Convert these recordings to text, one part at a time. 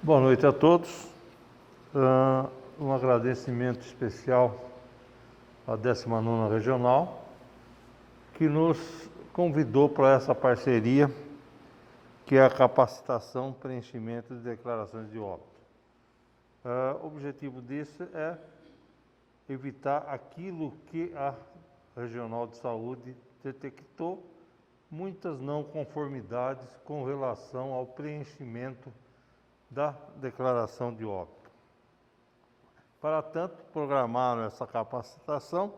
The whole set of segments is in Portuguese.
Boa noite a todos. Um agradecimento especial à 19ª Regional, que nos convidou para essa parceria, que é a capacitação, preenchimento de declarações de óbito. O objetivo disso é evitar aquilo que a Regional de Saúde detectou, muitas não conformidades com relação ao preenchimento da declaração de óbito. Para tanto, programaram essa capacitação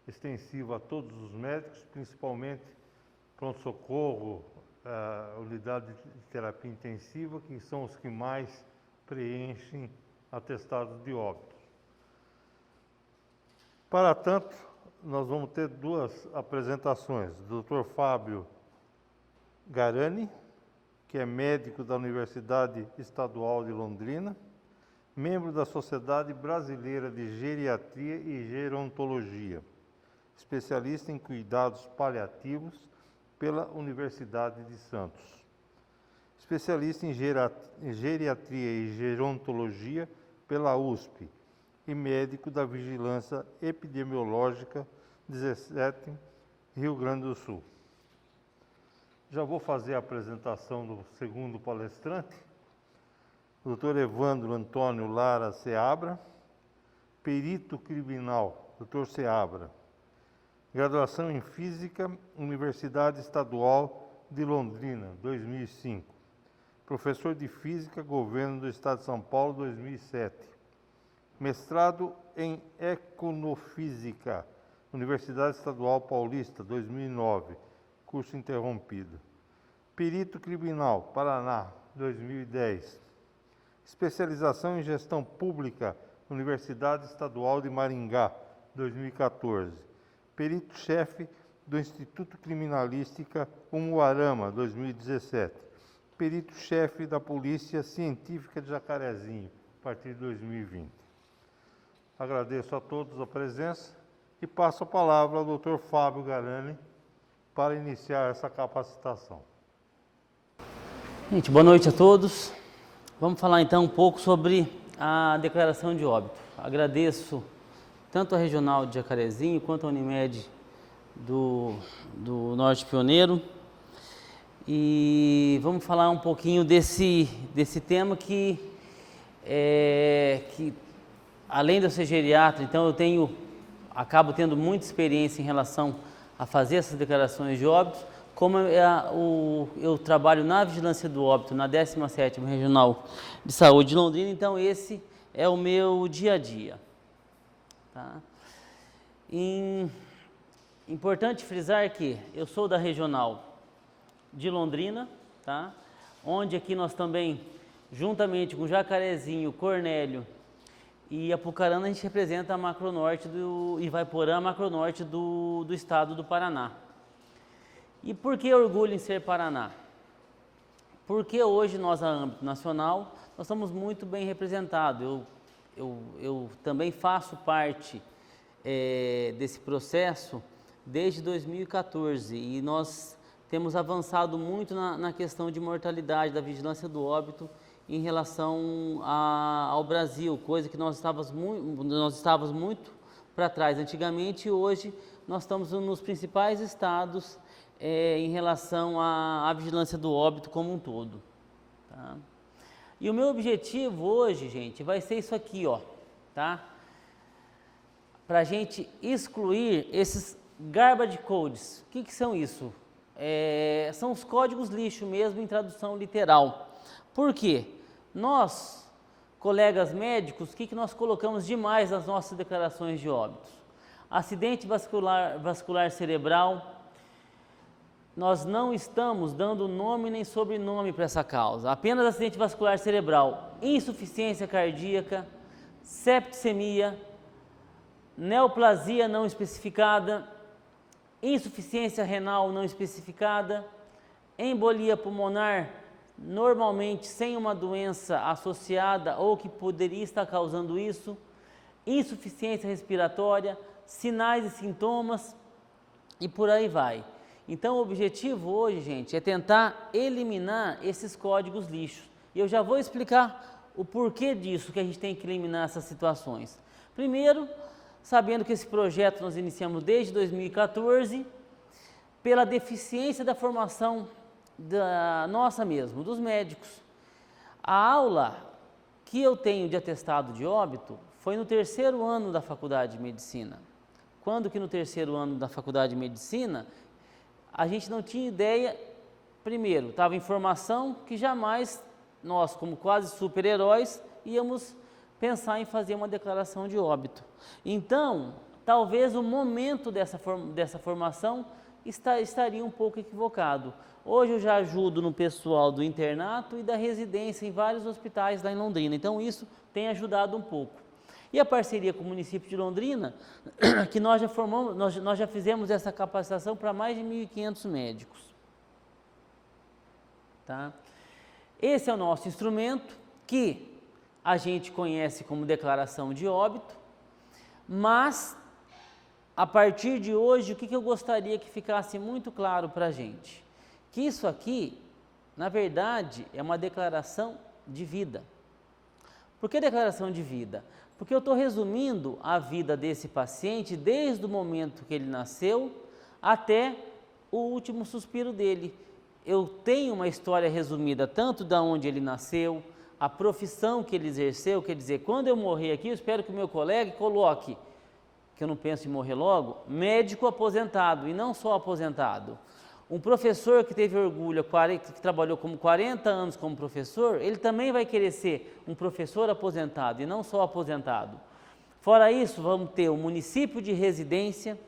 extensiva a todos os médicos, principalmente pronto-socorro, unidade de terapia intensiva, que são os que mais preenchem atestados de óbito. Para tanto, nós vamos ter duas apresentações do Dr. Fábio Garani, que é médico da Universidade Estadual de Londrina, membro da Sociedade Brasileira de Geriatria e Gerontologia, especialista em cuidados paliativos pela Universidade de Santos, especialista em geriatria e gerontologia pela USP e médico da Vigilância Epidemiológica 17, Rio Grande do Sul. Já vou fazer a apresentação do segundo palestrante, o Dr. Evandro Antônio Lara Seabra, perito criminal, Dr. Seabra, graduação em Física, Universidade Estadual de Londrina, 2005, professor de Física, Governo do Estado de São Paulo, 2007, mestrado em Econofísica, Universidade Estadual Paulista, 2009, curso interrompido. Perito Criminal, Paraná, 2010. Especialização em Gestão Pública, Universidade Estadual de Maringá, 2014. Perito-chefe do Instituto Criminalística Umuarama, 2017. Perito-chefe da Polícia Científica de Jacarezinho, a partir de 2020. Agradeço a todos a presença e passo a palavra ao Dr. Fábio Garani, para iniciar essa capacitação. Gente, boa noite a todos. Vamos falar então um pouco sobre a declaração de óbito. Agradeço tanto a Regional de Jacarezinho quanto a Unimed do Norte Pioneiro. E vamos falar um pouquinho desse tema que além de eu ser geriatra, então acabo tendo muita experiência em relação a fazer essas declarações de óbitos. Como eu trabalho na vigilância do óbito na 17ª Regional de Saúde de Londrina, então esse é o meu dia a dia. Tá? Importante frisar que eu sou da Regional de Londrina, tá? Onde aqui nós também, juntamente com Jacarezinho, Cornélio e Apucarana, a gente representa a Macronorte e Ivaiporã, a Macronorte do estado do Paraná. E por que orgulho em ser Paraná? Porque hoje nós, a âmbito nacional, nós estamos muito bem representados. Eu também faço parte desse processo desde 2014 e nós temos avançado muito na questão de mortalidade, da vigilância do óbito em relação ao Brasil, coisa que nós estávamos muito para trás antigamente, e hoje nós estamos nos principais estados em relação à vigilância do óbito como um todo. Tá? E o meu objetivo hoje, gente, vai ser isso aqui, ó, tá? Para a gente excluir esses garbage codes. O que são isso? São os códigos lixo mesmo, em tradução literal. Por quê? Nós, colegas médicos, o que nós colocamos demais nas nossas declarações de óbitos? Acidente vascular cerebral, nós não estamos dando nome nem sobrenome para essa causa, apenas acidente vascular cerebral, insuficiência cardíaca, septicemia, neoplasia não especificada, insuficiência renal não especificada, embolia pulmonar, normalmente sem uma doença associada ou que poderia estar causando isso, insuficiência respiratória, sinais e sintomas e por aí vai. Então o objetivo hoje, gente, é tentar eliminar esses códigos lixos. E eu já vou explicar o porquê disso, que a gente tem que eliminar essas situações. Primeiro, sabendo que esse projeto nós iniciamos desde 2014, pela deficiência da formação da nossa mesmo, dos médicos. A aula que eu tenho de atestado de óbito foi no terceiro ano da faculdade de medicina. Quando que no terceiro ano da faculdade de medicina, a gente não tinha ideia, primeiro, estava em formação que jamais nós, como quase super-heróis, íamos pensar em fazer uma declaração de óbito. Então, talvez o momento dessa formação estaria um pouco equivocado. Hoje eu já ajudo no pessoal do internato e da residência em vários hospitais lá em Londrina, então isso tem ajudado um pouco. E a parceria com o município de Londrina, que nós já formamos, nós já fizemos essa capacitação para mais de 1.500 médicos. Tá? Esse é o nosso instrumento que a gente conhece como declaração de óbito, mas a partir de hoje, o que eu gostaria que ficasse muito claro para a gente? Que isso aqui, na verdade, é uma declaração de vida. Por que declaração de vida? Porque eu estou resumindo a vida desse paciente desde o momento que ele nasceu até o último suspiro dele. Eu tenho uma história resumida tanto de onde ele nasceu, a profissão que ele exerceu, quer dizer, quando eu morrer aqui, eu espero que o meu colega coloque, que eu não penso em morrer logo, médico aposentado e não só aposentado. Um professor que teve orgulho, que trabalhou como 40 anos como professor, ele também vai querer ser um professor aposentado e não só aposentado. Fora isso, vamos ter o município de residência,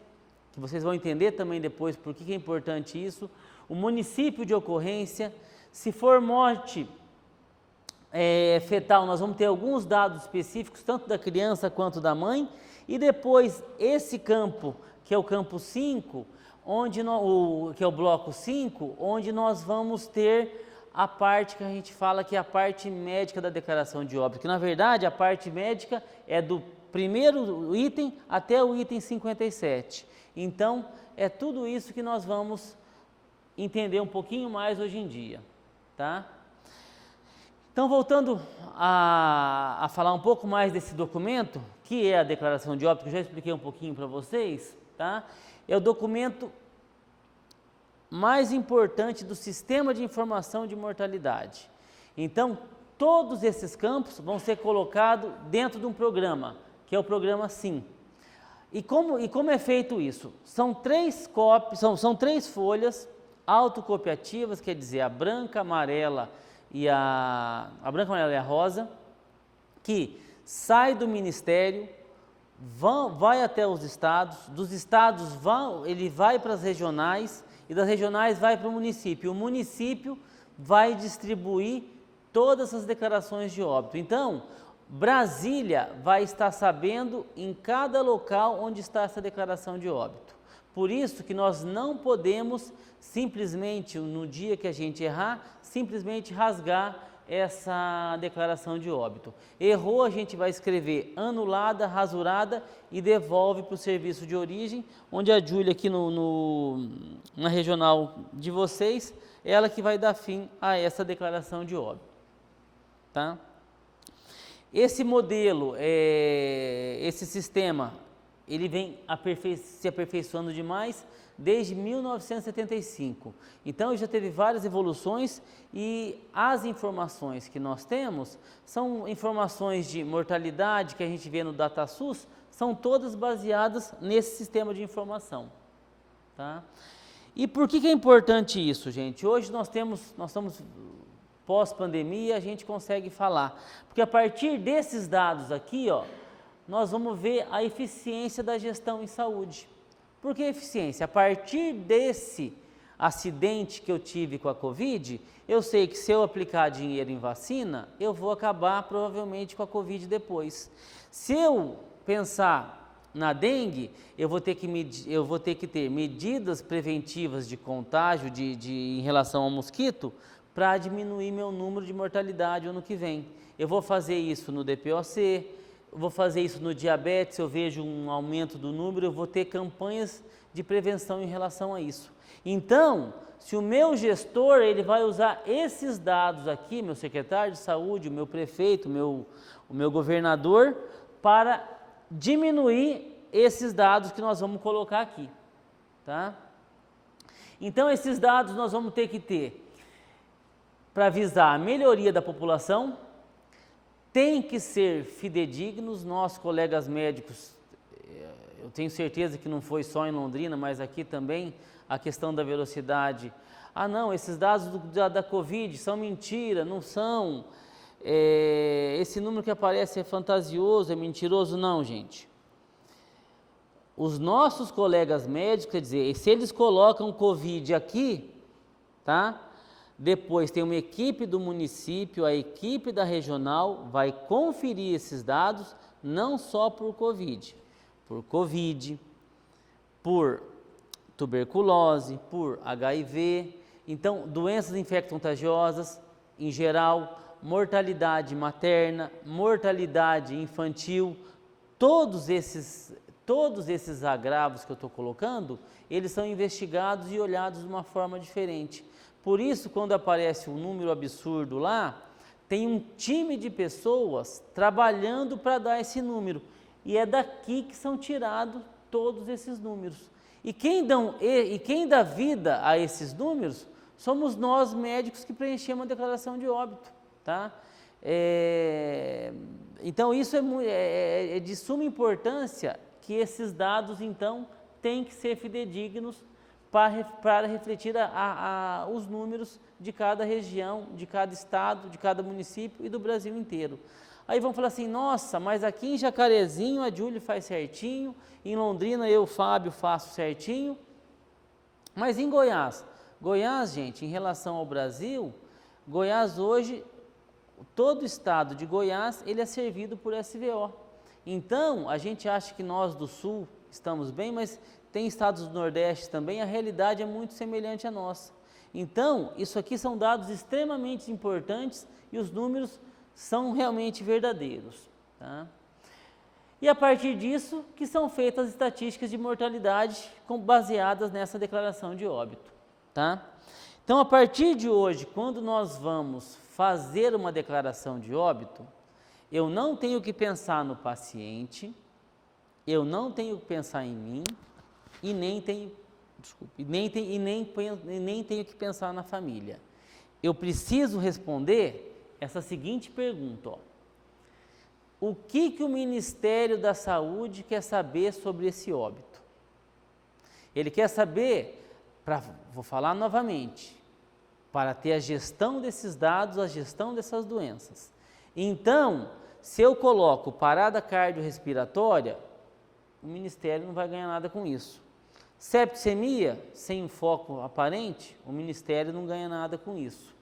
que vocês vão entender também depois por que é importante isso, o município de ocorrência. Se for morte fetal, nós vamos ter alguns dados específicos, tanto da criança quanto da mãe, e depois esse campo, que é o campo 5, que é o bloco 5, onde nós vamos ter a parte que a gente fala que é a parte médica da declaração de óbito, que na verdade a parte médica é do primeiro item até o item 57. Então, é tudo isso que nós vamos entender um pouquinho mais hoje em dia, tá? Então, voltando a falar um pouco mais desse documento, que é a declaração de óbito, que eu já expliquei um pouquinho para vocês, tá? É o documento mais importante do sistema de informação de mortalidade. Então, todos esses campos vão ser colocados dentro de um programa, que é o programa SIM. E como é feito isso? São três folhas autocopiativas, quer dizer, a branca, amarela e a branca, amarela e a rosa, que sai do Ministério, vai até os estados, dos estados ele vai para as regionais e das regionais vai para o município. O município vai distribuir todas as declarações de óbito. Então, Brasília vai estar sabendo em cada local onde está essa declaração de óbito. Por isso que nós não podemos simplesmente, no dia que a gente errar, simplesmente rasgar essa declaração de óbito. Errou, a gente vai escrever anulada, rasurada e devolve para o serviço de origem, onde a Júlia aqui na regional de vocês, ela que vai dar fim a essa declaração de óbito. Tá? Esse modelo, esse sistema, ele vem se aperfeiçoando demais desde 1975. Então, já teve várias evoluções e as informações que nós temos são informações de mortalidade que a gente vê no DataSUS, são todas baseadas nesse sistema de informação. Tá? E por que é importante isso, gente? Hoje nós estamos pós-pandemia, a gente consegue falar. Porque a partir desses dados aqui, ó, nós vamos ver a eficiência da gestão em saúde. Por que eficiência? A partir desse acidente que eu tive com a Covid, eu sei que se eu aplicar dinheiro em vacina, eu vou acabar provavelmente com a Covid depois. Se eu pensar na dengue, eu vou ter que ter medidas preventivas de contágio em relação ao mosquito para diminuir meu número de mortalidade ano que vem. Eu vou fazer isso no DPOC, vou fazer isso no diabetes, eu vejo um aumento do número, eu vou ter campanhas de prevenção em relação a isso. Então, se o meu gestor, ele vai usar esses dados aqui, meu secretário de saúde, o meu prefeito, o meu governador, para diminuir esses dados que nós vamos colocar aqui, tá? Então, esses dados nós vamos ter que ter para visar a melhoria da população, tem que ser fidedignos, nós colegas médicos, eu tenho certeza que não foi só em Londrina, mas aqui também, a questão da velocidade. Ah não, esses dados da Covid são mentira, não são, esse número que aparece é fantasioso, é mentiroso, não, gente. Os nossos colegas médicos, quer dizer, se eles colocam Covid aqui, tá? Depois tem uma equipe do município, a equipe da regional vai conferir esses dados, não só por Covid, por tuberculose, por HIV, então doenças infecto-contagiosas em geral, mortalidade materna, mortalidade infantil, todos esses agravos que eu estou colocando, eles são investigados e olhados de uma forma diferente. Por isso, quando aparece um número absurdo lá, tem um time de pessoas trabalhando para dar esse número. E é daqui que são tirados todos esses números. E quem dá vida a esses números somos nós médicos que preenchemos a declaração de óbito, tá? Então, isso é de suma importância que esses dados, então, têm que ser fidedignos para refletir os números de cada região, de cada estado, de cada município e do Brasil inteiro. Aí vão falar assim, nossa, mas aqui em Jacarezinho a Júlia faz certinho, em Londrina eu, Fábio, faço certinho, mas em Goiás? Goiás, gente, em relação ao Brasil, Goiás hoje, todo o estado de Goiás, ele é servido por SVO. Então, a gente acha que nós do Sul estamos bem, mas tem estados do Nordeste também, a realidade é muito semelhante à nossa. Então, isso aqui são dados extremamente importantes e os números são realmente verdadeiros, tá? E a partir disso que são feitas as estatísticas de mortalidade baseadas nessa declaração de óbito, tá? Então, a partir de hoje, quando nós vamos fazer uma declaração de óbito, eu não tenho que pensar no paciente, eu não tenho que pensar em mim e nem tenho que pensar na família. Eu preciso responder essa seguinte pergunta, ó. O que o Ministério da Saúde quer saber sobre esse óbito? Ele quer saber, vou falar novamente, para ter a gestão desses dados, a gestão dessas doenças. Então, se eu coloco parada cardiorrespiratória, o Ministério não vai ganhar nada com isso. Septicemia, sem um foco aparente, o Ministério não ganha nada com isso.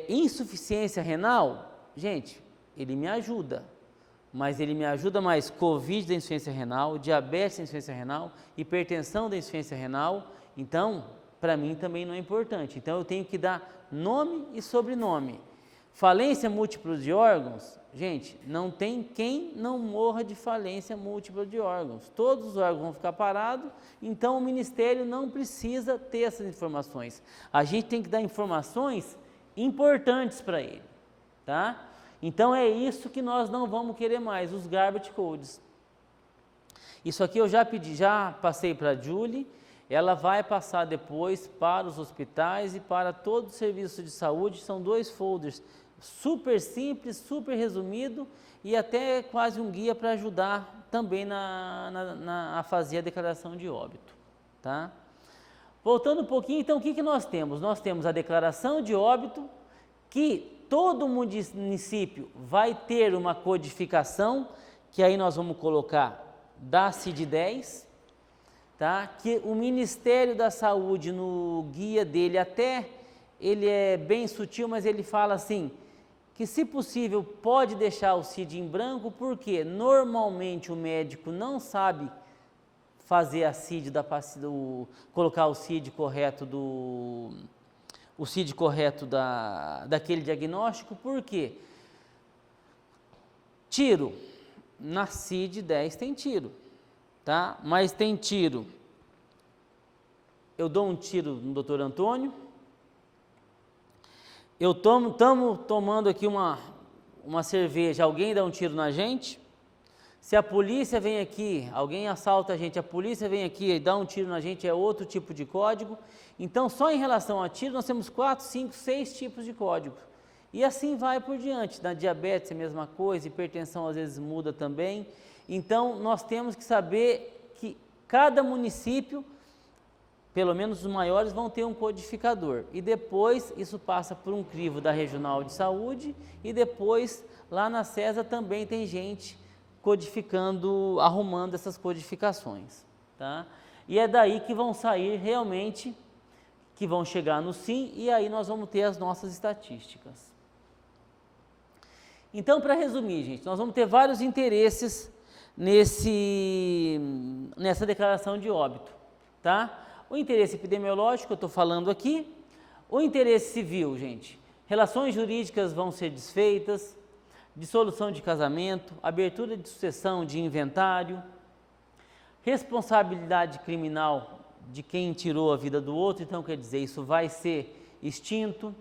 Insuficiência renal, gente, ele me ajuda, mas ele me ajuda mais Covid da insuficiência renal, diabetes da insuficiência renal, hipertensão da insuficiência renal, então, para mim também não é importante. Então, eu tenho que dar nome e sobrenome. Falência múltipla de órgãos, gente, não tem quem não morra de falência múltipla de órgãos. Todos os órgãos vão ficar parados, então o Ministério não precisa ter essas informações. A gente tem que dar informações importantes para ele, tá? Então é isso que nós não vamos querer mais, os garbage codes. Isso aqui eu já passei para a Julie, ela vai passar depois para os hospitais e para todo o serviço de saúde, são 2 folders, super simples, super resumido e até quase um guia para ajudar também a fazer a declaração de óbito, tá? Voltando um pouquinho, então o que nós temos? Nós temos a declaração de óbito, que todo município vai ter uma codificação, que aí nós vamos colocar da CID-10, tá? Que o Ministério da Saúde, no guia dele, até ele é bem sutil, mas ele fala assim, que se possível pode deixar o CID em branco, porque normalmente o médico não sabe fazer a CID colocar o CID correto daquele diagnóstico, por quê? Tiro, na CID 10 tem tiro, tá? Mas tem tiro, eu dou um tiro no Dr. Antônio, eu estamos tomando aqui uma cerveja, alguém dá um tiro na gente, se a polícia vem aqui, alguém assalta a gente, a polícia vem aqui e dá um tiro na gente, é outro tipo de código. Então, só em relação a tiro, nós temos 4, 5, 6 tipos de código. E assim vai por diante. Na diabetes é a mesma coisa, hipertensão às vezes muda também. Então, nós temos que saber que cada município, pelo menos os maiores, vão ter um codificador. E depois isso passa por um crivo da Regional de Saúde e depois lá na CESA também tem gente codificando, arrumando essas codificações, tá? E é daí que vão sair realmente, que vão chegar no SIM e aí nós vamos ter as nossas estatísticas. Então, para resumir, gente, nós vamos ter vários interesses nessa declaração de óbito, tá? O interesse epidemiológico, eu estou falando aqui, o interesse civil, gente, relações jurídicas vão ser desfeitas, dissolução de casamento, abertura de sucessão de inventário, responsabilidade criminal de quem tirou a vida do outro, então quer dizer, isso vai ser extinto,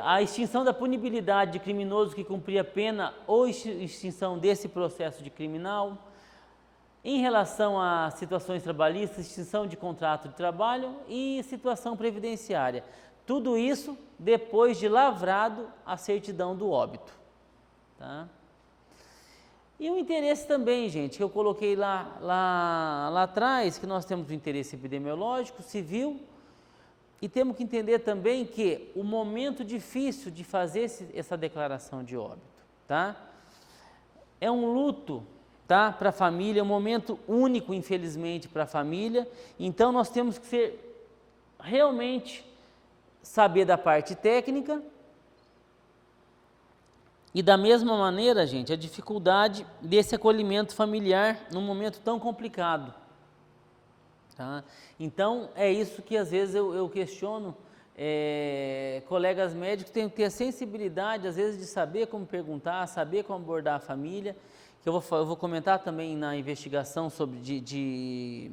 a extinção da punibilidade de criminoso que cumpria pena ou extinção desse processo de criminal, em relação a situações trabalhistas, extinção de contrato de trabalho e situação previdenciária. Tudo isso depois de lavrado a certidão do óbito, tá? E o interesse também, gente, que eu coloquei lá atrás, que nós temos o interesse epidemiológico, civil, e temos que entender também que o momento difícil de fazer essa declaração de óbito, tá? É um luto, tá? Para a família, é um momento único, infelizmente, para a família, então nós temos que realmente saber da parte técnica e da mesma maneira, gente, a dificuldade desse acolhimento familiar num momento tão complicado, tá? Então, é isso que às vezes eu questiono, colegas médicos têm que ter a sensibilidade, às vezes, de saber como perguntar, saber como abordar a família, que eu vou comentar também na investigação sobre de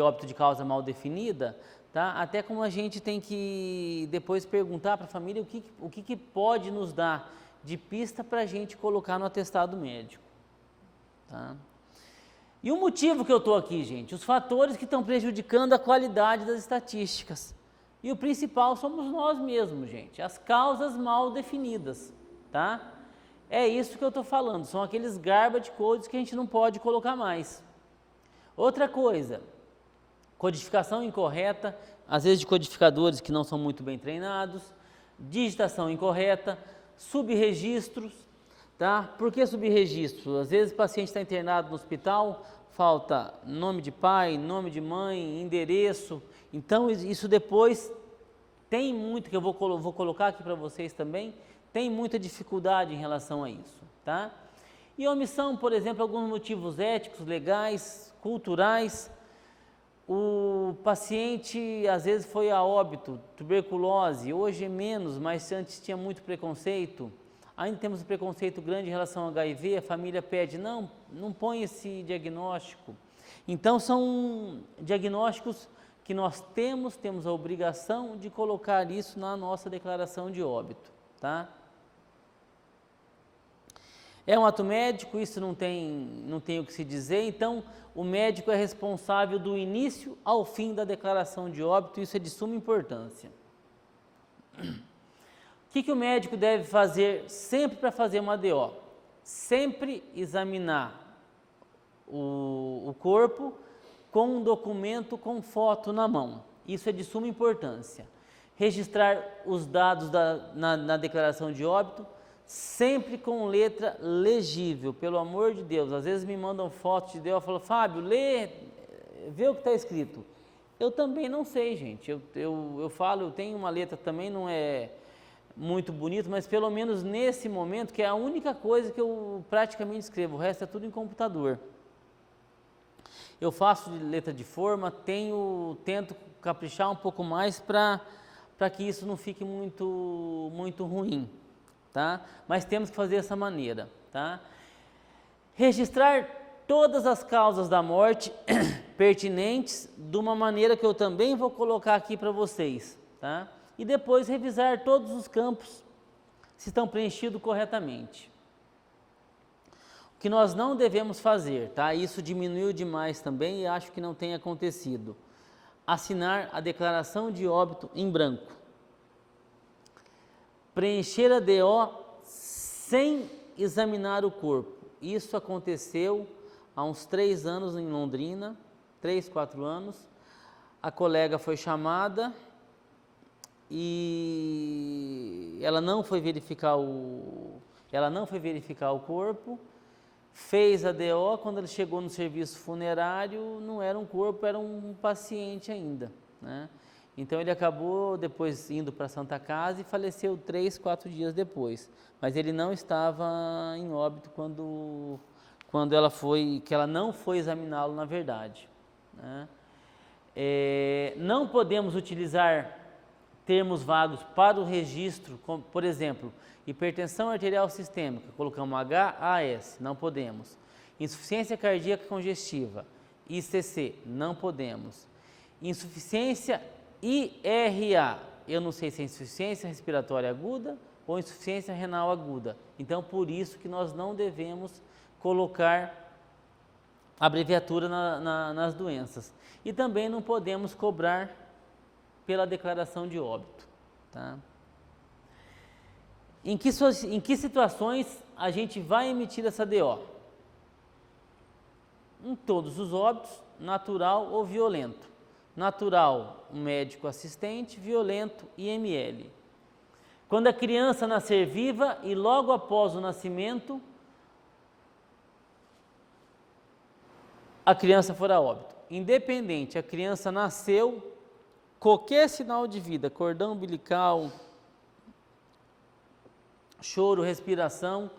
óbito de causa mal definida, tá? Até como a gente tem que depois perguntar para a família o que pode nos dar de pista para a gente colocar no atestado médico, tá? E o motivo que eu estou aqui, gente, os fatores que estão prejudicando a qualidade das estatísticas. E o principal somos nós mesmos, gente, as causas mal definidas, tá? É isso que eu estou falando, são aqueles garbage codes que a gente não pode colocar mais. Outra coisa, codificação incorreta, às vezes de codificadores que não são muito bem treinados, digitação incorreta, subregistros, tá? Por que subregistro? Às vezes o paciente está internado no hospital, falta nome de pai, nome de mãe, endereço, então isso depois tem muito, que eu vou colocar aqui para vocês também, tem muita dificuldade em relação a isso, tá? E omissão, por exemplo, alguns motivos éticos, legais, culturais. O paciente às vezes foi a óbito, tuberculose, hoje é menos, mas antes tinha muito preconceito. Ainda temos um preconceito grande em relação ao HIV, a família pede, não põe esse diagnóstico. Então são diagnósticos que nós temos a obrigação de colocar isso na nossa declaração de óbito, tá? É um ato médico, isso não tem o que se dizer, então o médico é responsável do início ao fim da declaração de óbito, isso é de suma importância. O que o médico deve fazer sempre para fazer uma DO? Sempre examinar o corpo com um documento com foto na mão, isso é de suma importância. Registrar os dados na declaração de óbito, sempre com letra legível, pelo amor de Deus. Às vezes me mandam fotos de Deus e falam, Fábio, vê o que está escrito. Eu também não sei, gente. Eu falo, eu tenho uma letra também, não é muito bonito, mas pelo menos nesse momento, que é a única coisa que eu praticamente escrevo, o resto é tudo em computador. Eu faço de letra de forma, tento caprichar um pouco mais para que isso não fique muito ruim. tá? Mas temos que fazer dessa maneira, tá? Registrar todas as causas da morte pertinentes de uma maneira que eu também vou colocar aqui para vocês, tá? E depois revisar todos os campos se estão preenchidos corretamente. O que nós não devemos fazer, tá? Isso diminuiu demais também e acho que não tem acontecido. Assinar a declaração de óbito em branco. Preencher a DO sem examinar o corpo. Isso aconteceu há uns 3 anos em Londrina, 3, 4 anos. A colega foi chamada e ela não foi verificar o corpo, fez a DO. Quando ele chegou no serviço funerário, não era um corpo, era um paciente ainda, né? Então ele acabou depois indo para a Santa Casa e faleceu 3, 4 dias depois. Mas ele não estava em óbito quando ela não foi examiná-lo na verdade, né? Não podemos utilizar termos vagos para o registro, como, por exemplo, hipertensão arterial sistêmica, colocamos HAS, não podemos. Insuficiência cardíaca congestiva, ICC, não podemos. Insuficiência IRA, eu não sei se é insuficiência respiratória aguda ou insuficiência renal aguda. Então, por isso que nós não devemos colocar abreviatura nas doenças. E também não podemos cobrar pela declaração de óbito, tá? Em que situações a gente vai emitir essa DO? Em todos os óbitos, natural ou violento. Natural, um médico assistente, violento, IML. Quando a criança nascer viva e logo após o nascimento, a criança for a óbito. Independente, a criança nasceu, qualquer sinal de vida, cordão umbilical, choro, respiração,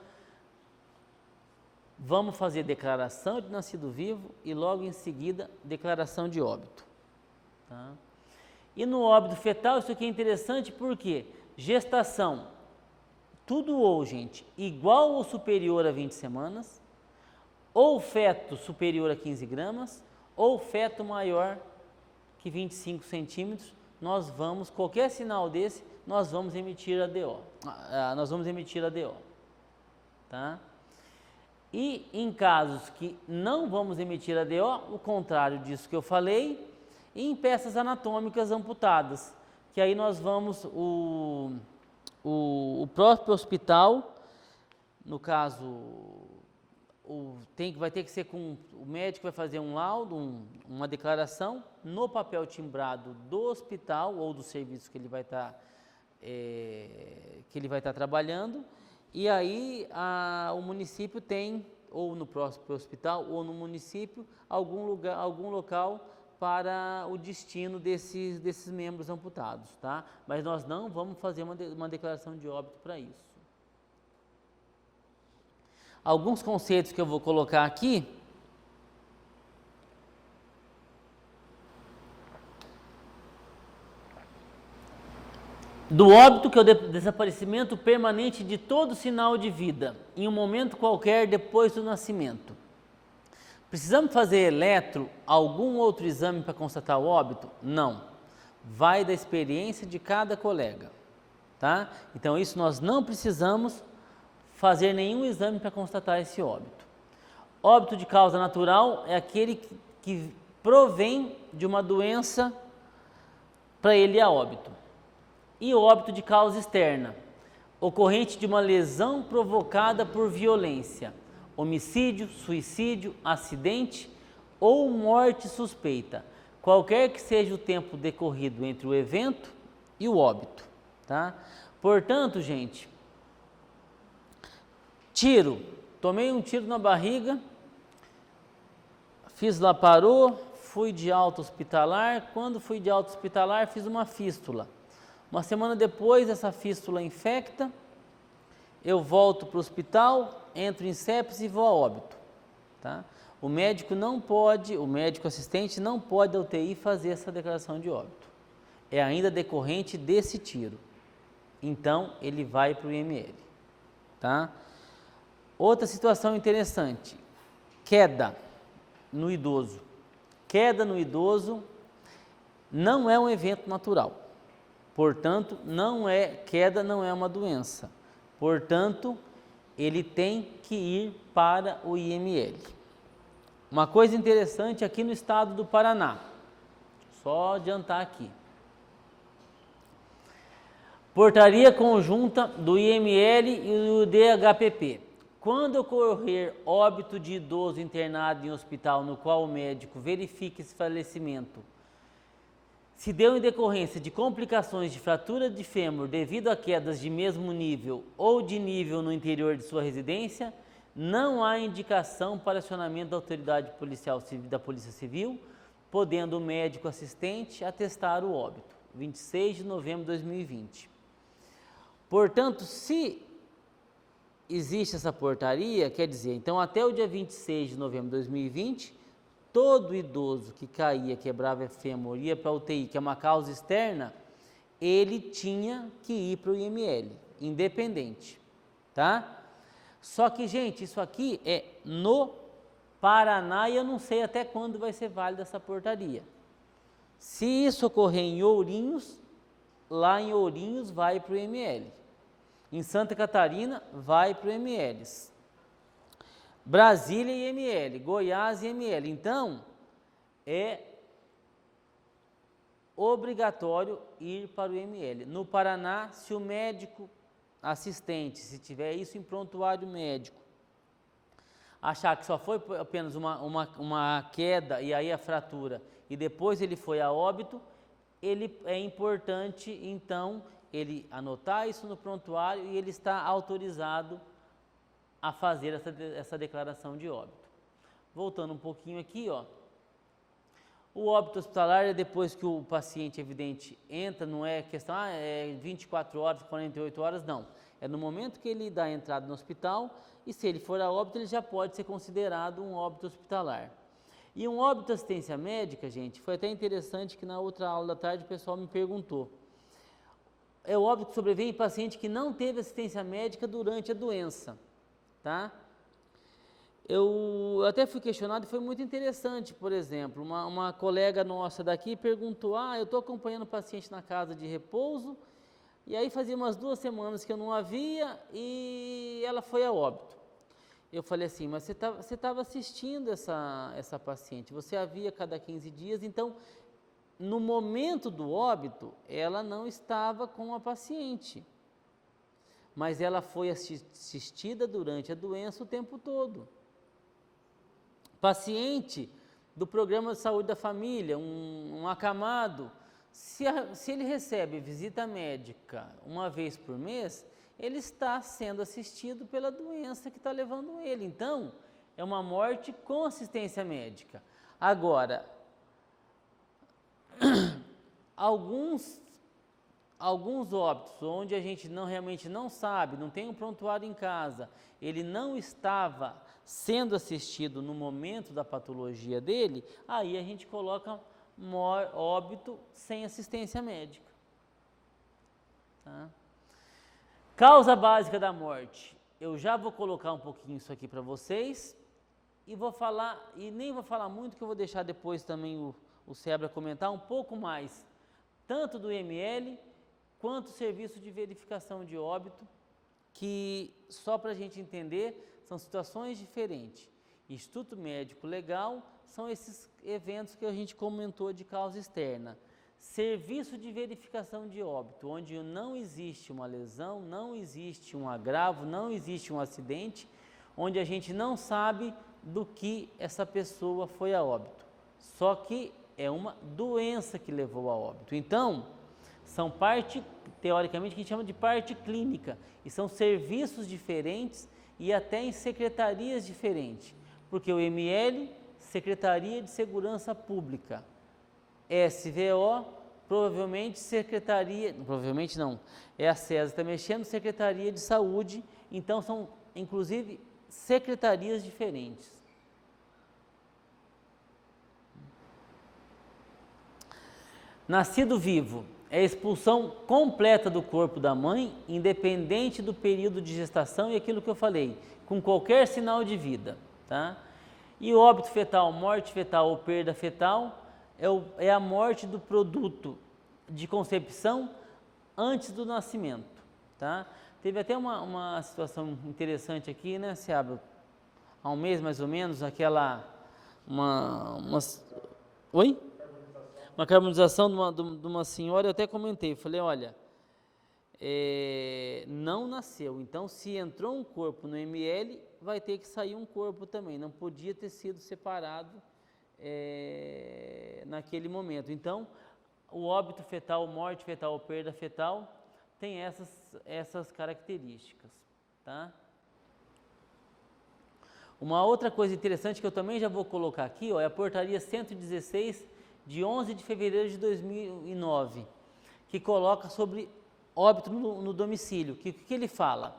vamos fazer declaração de nascido vivo e logo em seguida declaração de óbito, tá? E no óbito fetal, isso aqui é interessante porque gestação, tudo ou, gente, igual ou superior a 20 semanas, ou feto superior a 15 gramas, ou feto maior que 25 centímetros, nós vamos, qualquer sinal desse, nós vamos emitir a DO. Tá? E em casos que não vamos emitir a DO, o contrário disso que eu falei, e em peças anatômicas amputadas, que aí nós vamos, o próprio hospital, no caso, vai ter que ser com o médico, vai fazer um laudo, uma declaração no papel timbrado do hospital ou do serviço que ele vai estar trabalhando, e aí o município tem, ou no próprio hospital ou no município, algum local para o destino desses membros amputados, tá? Mas nós não vamos fazer uma declaração de óbito para isso. Alguns conceitos que eu vou colocar aqui. Do óbito, que é o desaparecimento permanente de todo sinal de vida, em um momento qualquer depois do nascimento. Precisamos fazer algum outro exame para constatar o óbito? Não. Vai da experiência de cada colega, tá? Então, isso nós não precisamos fazer nenhum exame para constatar esse óbito. Óbito de causa natural é aquele que provém de uma doença para ele a óbito. E óbito de causa externa, ocorrente de uma lesão provocada por violência, homicídio, suicídio, acidente ou morte suspeita, qualquer que seja o tempo decorrido entre o evento e o óbito, tá? Portanto, gente, tomei um tiro na barriga, fiz laparô, fui de alta hospitalar. Quando fui de alta hospitalar, fiz uma fístula. Uma semana depois, essa fístula infecta, eu volto para o hospital, entro em sepse e vou a óbito, tá? O médico assistente não pode, a UTI, fazer essa declaração de óbito. É ainda decorrente desse tiro. Então, ele vai para o IML. tá? Outra situação interessante, queda no idoso. Queda no idoso não é um evento natural, portanto, queda não é uma doença, portanto, ele tem que ir para o IML. Uma coisa interessante aqui no estado do Paraná, só adiantar aqui. Portaria conjunta do IML e do DHPP. Quando ocorrer óbito de idoso internado em hospital no qual o médico verifique esse falecimento, se deu em decorrência de complicações de fratura de fêmur devido a quedas de mesmo nível ou de nível no interior de sua residência, não há indicação para acionamento da autoridade policial da Polícia Civil, podendo o médico assistente atestar o óbito. 26 de novembro de 2020. Portanto, se existe essa portaria, quer dizer, então até o dia 26 de novembro de 2020, todo idoso que caía, quebrava fêmur, ia para a UTI, que é uma causa externa, ele tinha que ir para o IML, independente, tá? Só que, gente, isso aqui é no Paraná e eu não sei até quando vai ser válida essa portaria. Se isso ocorrer em Ourinhos, lá em Ourinhos vai para o IML. Em Santa Catarina, vai para o IML. Brasília, IML. Goiás, IML. Então, é obrigatório ir para o IML. No Paraná, se o médico assistente, se tiver isso em prontuário médico, achar que só foi apenas uma queda e aí a fratura, e depois ele foi a óbito, ele é importante, então, ele anotar isso no prontuário e ele está autorizado a fazer essa declaração de óbito. Voltando um pouquinho aqui, ó. O óbito hospitalar é depois que o paciente, evidente, entra, não é questão, é 24 horas, 48 horas, não. É no momento que ele dá a entrada no hospital e se ele for a óbito, ele já pode ser considerado um óbito hospitalar. E um óbito assistência médica, gente, foi até interessante que na outra aula da tarde o pessoal me perguntou. É o óbito que sobrevém em paciente que não teve assistência médica durante a doença, tá? Eu até fui questionado e foi muito interessante, por exemplo, uma colega nossa daqui perguntou, eu estou acompanhando o paciente na casa de repouso, e aí fazia umas 2 semanas que eu não a via e ela foi a óbito. Eu falei assim, mas você estava assistindo essa paciente, você a via cada 15 dias, então, no momento do óbito, ela não estava com a paciente, mas ela foi assistida durante a doença o tempo todo. Paciente do programa de saúde da família, um acamado, se ele recebe visita médica uma vez por mês, ele está sendo assistido pela doença que está levando ele. Então, é uma morte com assistência médica. Agora, alguns óbitos onde a gente realmente não sabe, não tem um prontuário em casa, ele não estava sendo assistido no momento da patologia dele, aí a gente coloca óbito sem assistência médica. Tá? Causa básica da morte. Eu já vou colocar um pouquinho isso aqui para vocês e vou falar, e nem vou falar muito, que eu vou deixar depois também o Sebra comentar um pouco mais, tanto do IML quanto o serviço de verificação de óbito, que só para a gente entender, são situações diferentes. Instituto Médico Legal são esses eventos que a gente comentou de causa externa. Serviço de verificação de óbito, onde não existe uma lesão, não existe um agravo, não existe um acidente, onde a gente não sabe do que essa pessoa foi a óbito. Só que é uma doença que levou a óbito. Então, são parte, teoricamente, que a gente chama de parte clínica, e são serviços diferentes e até em secretarias diferentes, porque o IML, Secretaria de Segurança Pública, SVO, provavelmente não, é a SESA, está mexendo, Secretaria de Saúde, então são, inclusive, secretarias diferentes. Nascido vivo. é a expulsão completa do corpo da mãe, independente do período de gestação e aquilo que eu falei, com qualquer sinal de vida, tá? E o óbito fetal, morte fetal ou perda fetal é a morte do produto de concepção antes do nascimento, tá? Teve até uma situação interessante aqui, né, Seabra? Há um mês mais ou menos, Oi? Uma carbonização de uma senhora, eu até comentei, falei, olha, não nasceu, então se entrou um corpo no ML, vai ter que sair um corpo também, não podia ter sido separado naquele momento. Então, o óbito fetal, morte fetal ou perda fetal tem essas características, tá? Uma outra coisa interessante que eu também já vou colocar aqui, ó, é a portaria 116 de 11 de fevereiro de 2009, que coloca sobre óbito no domicílio. O que ele fala?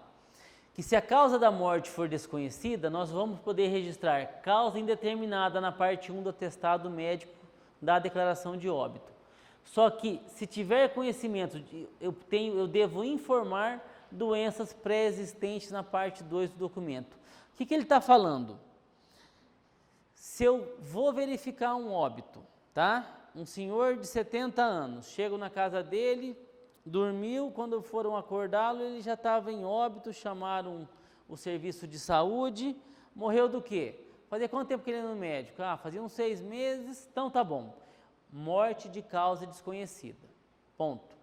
Que se a causa da morte for desconhecida, nós vamos poder registrar causa indeterminada na parte 1 do atestado médico da declaração de óbito. Só que, se tiver conhecimento, eu devo informar doenças pré-existentes na parte 2 do documento. O que ele está falando? Se eu vou verificar um óbito, tá? Um senhor de 70 anos, chego na casa dele, dormiu, quando foram acordá-lo, ele já estava em óbito, chamaram o serviço de saúde, morreu do quê? Fazia quanto tempo que ele ia no médico? Fazia uns 6 meses, então tá bom. Morte de causa desconhecida, ponto.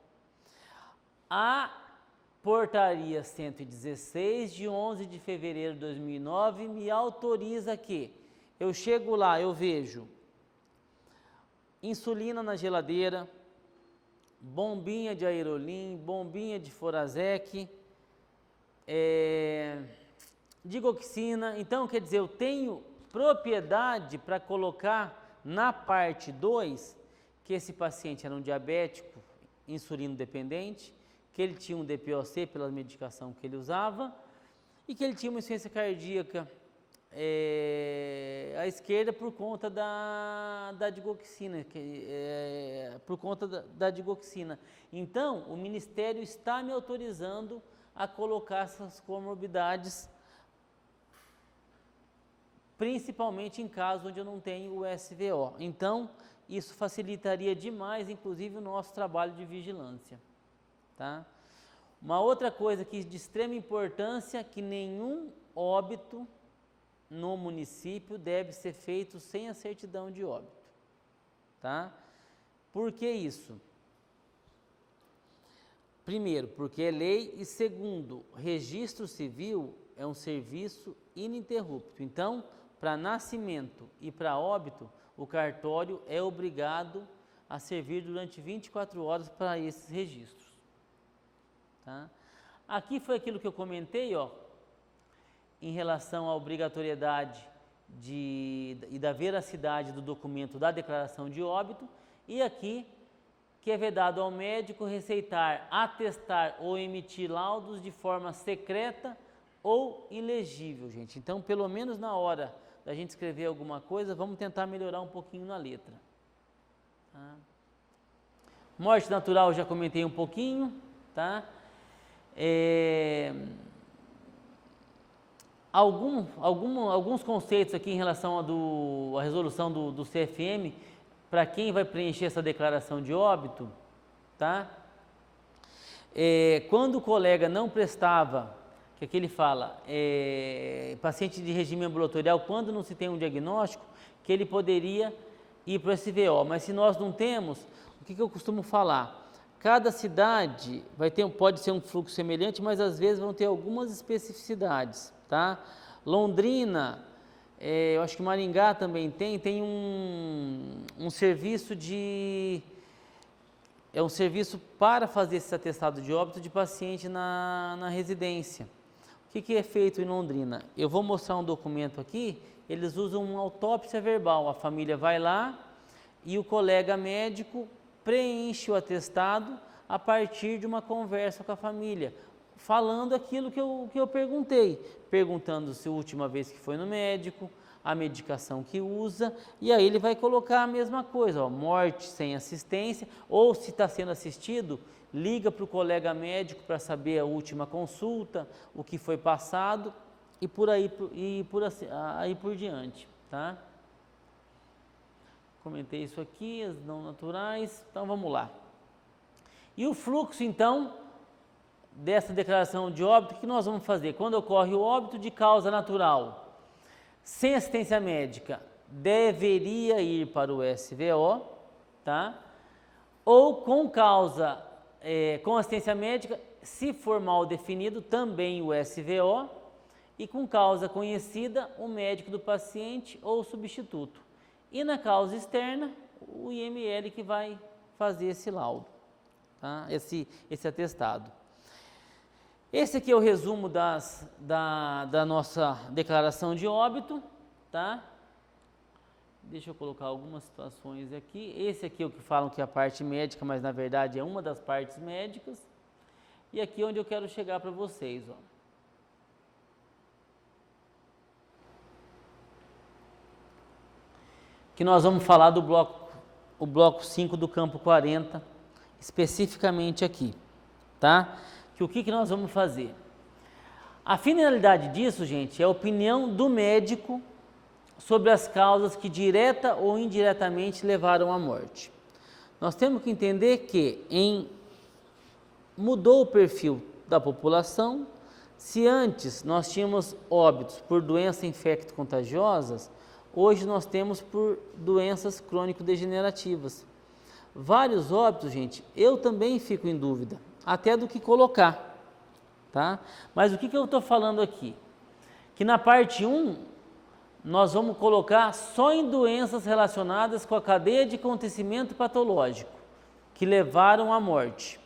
A portaria 116 de 11 de fevereiro de 2009 me autoriza que eu chego lá, eu vejo insulina na geladeira, bombinha de Aerolim, bombinha de Forazec, digoxina. Então, quer dizer, eu tenho propriedade para colocar na parte 2 que esse paciente era um diabético insulino dependente, que ele tinha um DPOC pela medicação que ele usava e que ele tinha uma insuficiência cardíaca à esquerda por conta da digoxina, por conta da digoxina. Então, o Ministério está me autorizando a colocar essas comorbidades, principalmente em casos onde eu não tenho o SVO. Então, isso facilitaria demais, inclusive, o nosso trabalho de vigilância, tá? Uma outra coisa que de extrema importância, que nenhum óbito no município deve ser feito sem a certidão de óbito, tá? Por que isso? Primeiro, porque é lei, e segundo, registro civil é um serviço ininterrupto. Então, para nascimento e para óbito, o cartório é obrigado a servir durante 24 horas para esses registros, tá? Aqui foi aquilo que eu comentei, ó, em relação à obrigatoriedade e da veracidade do documento da declaração de óbito, e aqui que é vedado ao médico receitar, atestar ou emitir laudos de forma secreta ou ilegível, gente. Então, pelo menos na hora da gente escrever alguma coisa, vamos tentar melhorar um pouquinho na letra, tá? Morte natural, já comentei um pouquinho, tá? Alguns conceitos aqui em relação à resolução do CFM, para quem vai preencher essa declaração de óbito, tá? Quando o colega não prestava, que aqui ele fala, paciente de regime ambulatorial, quando não se tem um diagnóstico, que ele poderia ir para o SVO, mas se nós não temos, o que eu costumo falar? Cada cidade pode ser um fluxo semelhante, mas às vezes vão ter algumas especificidades, tá? Londrina, eu acho que Maringá também tem um serviço um serviço para fazer esse atestado de óbito de paciente na residência. O que é feito em Londrina? Eu vou mostrar um documento aqui, eles usam uma autópsia verbal, a família vai lá e o colega médico preenche o atestado a partir de uma conversa com a família, falando aquilo que eu perguntei, perguntando se a última vez que foi no médico, a medicação que usa, e aí ele vai colocar a mesma coisa, ó, morte sem assistência, ou se está sendo assistido, liga para o colega médico para saber a última consulta, o que foi passado, e por aí por diante, tá? Comentei isso aqui, as não naturais, então vamos lá. E o fluxo, então, dessa declaração de óbito, o que nós vamos fazer? Quando ocorre o óbito de causa natural, sem assistência médica, deveria ir para o SVO, tá? Ou com causa, com assistência médica, se for mal definido, também o SVO, e com causa conhecida, o médico do paciente ou o substituto. E na causa externa, o IML que vai fazer esse laudo, tá? Esse atestado. Esse aqui é o resumo da nossa declaração de óbito, tá? Deixa eu colocar algumas situações aqui. Esse aqui é o que falam que é a parte médica, mas na verdade é uma das partes médicas. E aqui é onde eu quero chegar para vocês, ó. Que nós vamos falar do bloco 5 do campo 40, especificamente aqui, tá? Que o que nós vamos fazer? A finalidade disso, gente, é a opinião do médico sobre as causas que direta ou indiretamente levaram à morte. Nós temos que entender que mudou o perfil da população. Se antes nós tínhamos óbitos por doenças infecto-contagiosas, hoje nós temos por doenças crônico-degenerativas. Vários óbitos, gente, eu também fico em dúvida, até do que colocar, tá? Mas o que eu estou falando aqui? Que na parte 1, nós vamos colocar só em doenças relacionadas com a cadeia de acontecimento patológico, que levaram à morte.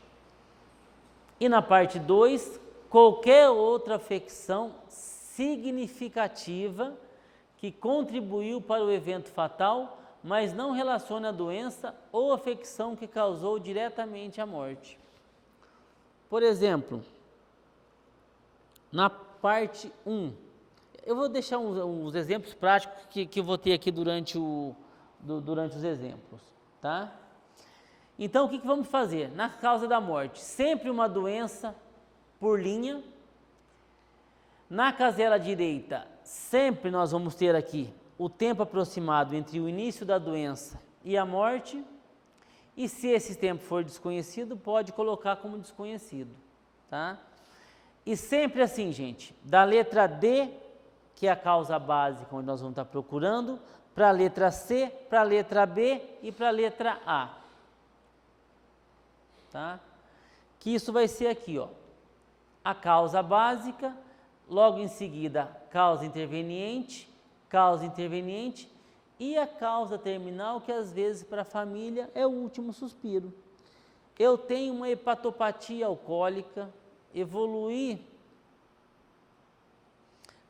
E na parte 2, qualquer outra afecção significativa que contribuiu para o evento fatal, mas não relaciona a doença ou afecção que causou diretamente a morte. Por exemplo, na parte 1, eu vou deixar uns exemplos práticos que eu vou ter aqui durante os exemplos, tá? Então, o que vamos fazer? Na causa da morte, sempre uma doença por linha. Na casela direita, sempre nós vamos ter aqui o tempo aproximado entre o início da doença e a morte. E se esse tempo for desconhecido, pode colocar como desconhecido, tá? E sempre assim, gente, da letra D, que é a causa básica, onde nós vamos estar procurando, para a letra C, para a letra B e para a letra A, tá? Que isso vai ser aqui, ó, a causa básica, logo em seguida, causa interveniente e a causa terminal, que às vezes para a família é o último suspiro. Eu tenho uma hepatopatia alcoólica, evoluí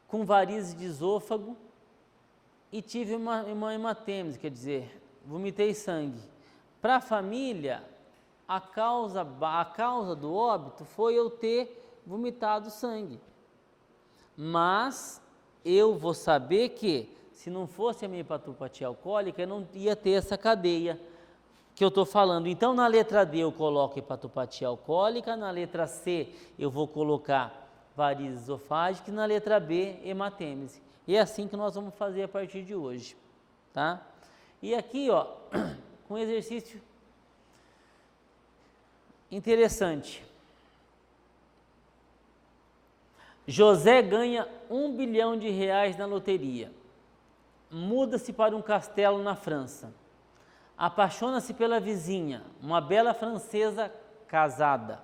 com varizes de esôfago e tive uma hematêmese, quer dizer, vomitei sangue. Para a família, a causa do óbito foi eu ter vomitado sangue. Mas eu vou saber que, se não fosse a minha hepatopatia alcoólica, eu não ia ter essa cadeia que eu estou falando. Então, na letra D eu coloco hepatopatia alcoólica, na letra C eu vou colocar varizes esofágicas e na letra B, hematêmese. E é assim que nós vamos fazer a partir de hoje, tá? E aqui, ó, um exercício interessante. José ganha R$1 bilhão na loteria. Muda-se para um castelo na França. Apaixona-se pela vizinha, uma bela francesa casada.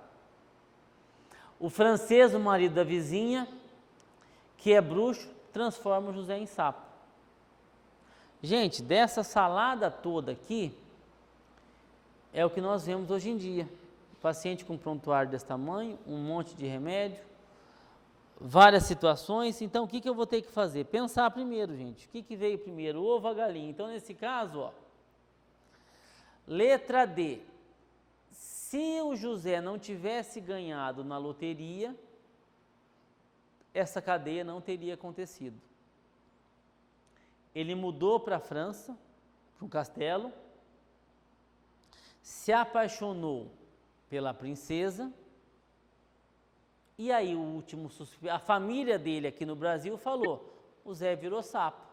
O francês, o marido da vizinha, que é bruxo, transforma o José em sapo. Gente, dessa salada toda aqui, é o que nós vemos hoje em dia. Paciente com prontuário desse tamanho, um monte de remédio, várias situações. Então, o que eu vou ter que fazer? Pensar primeiro, gente. O que veio primeiro, o ovo ou a galinha? Então, nesse caso, ó, letra D. Se o José não tivesse ganhado na loteria, essa cadeia não teria acontecido. Ele mudou para a França, para um castelo, se apaixonou pela princesa, e aí o último suspiro, a família dele aqui no Brasil falou, o Zé virou sapo.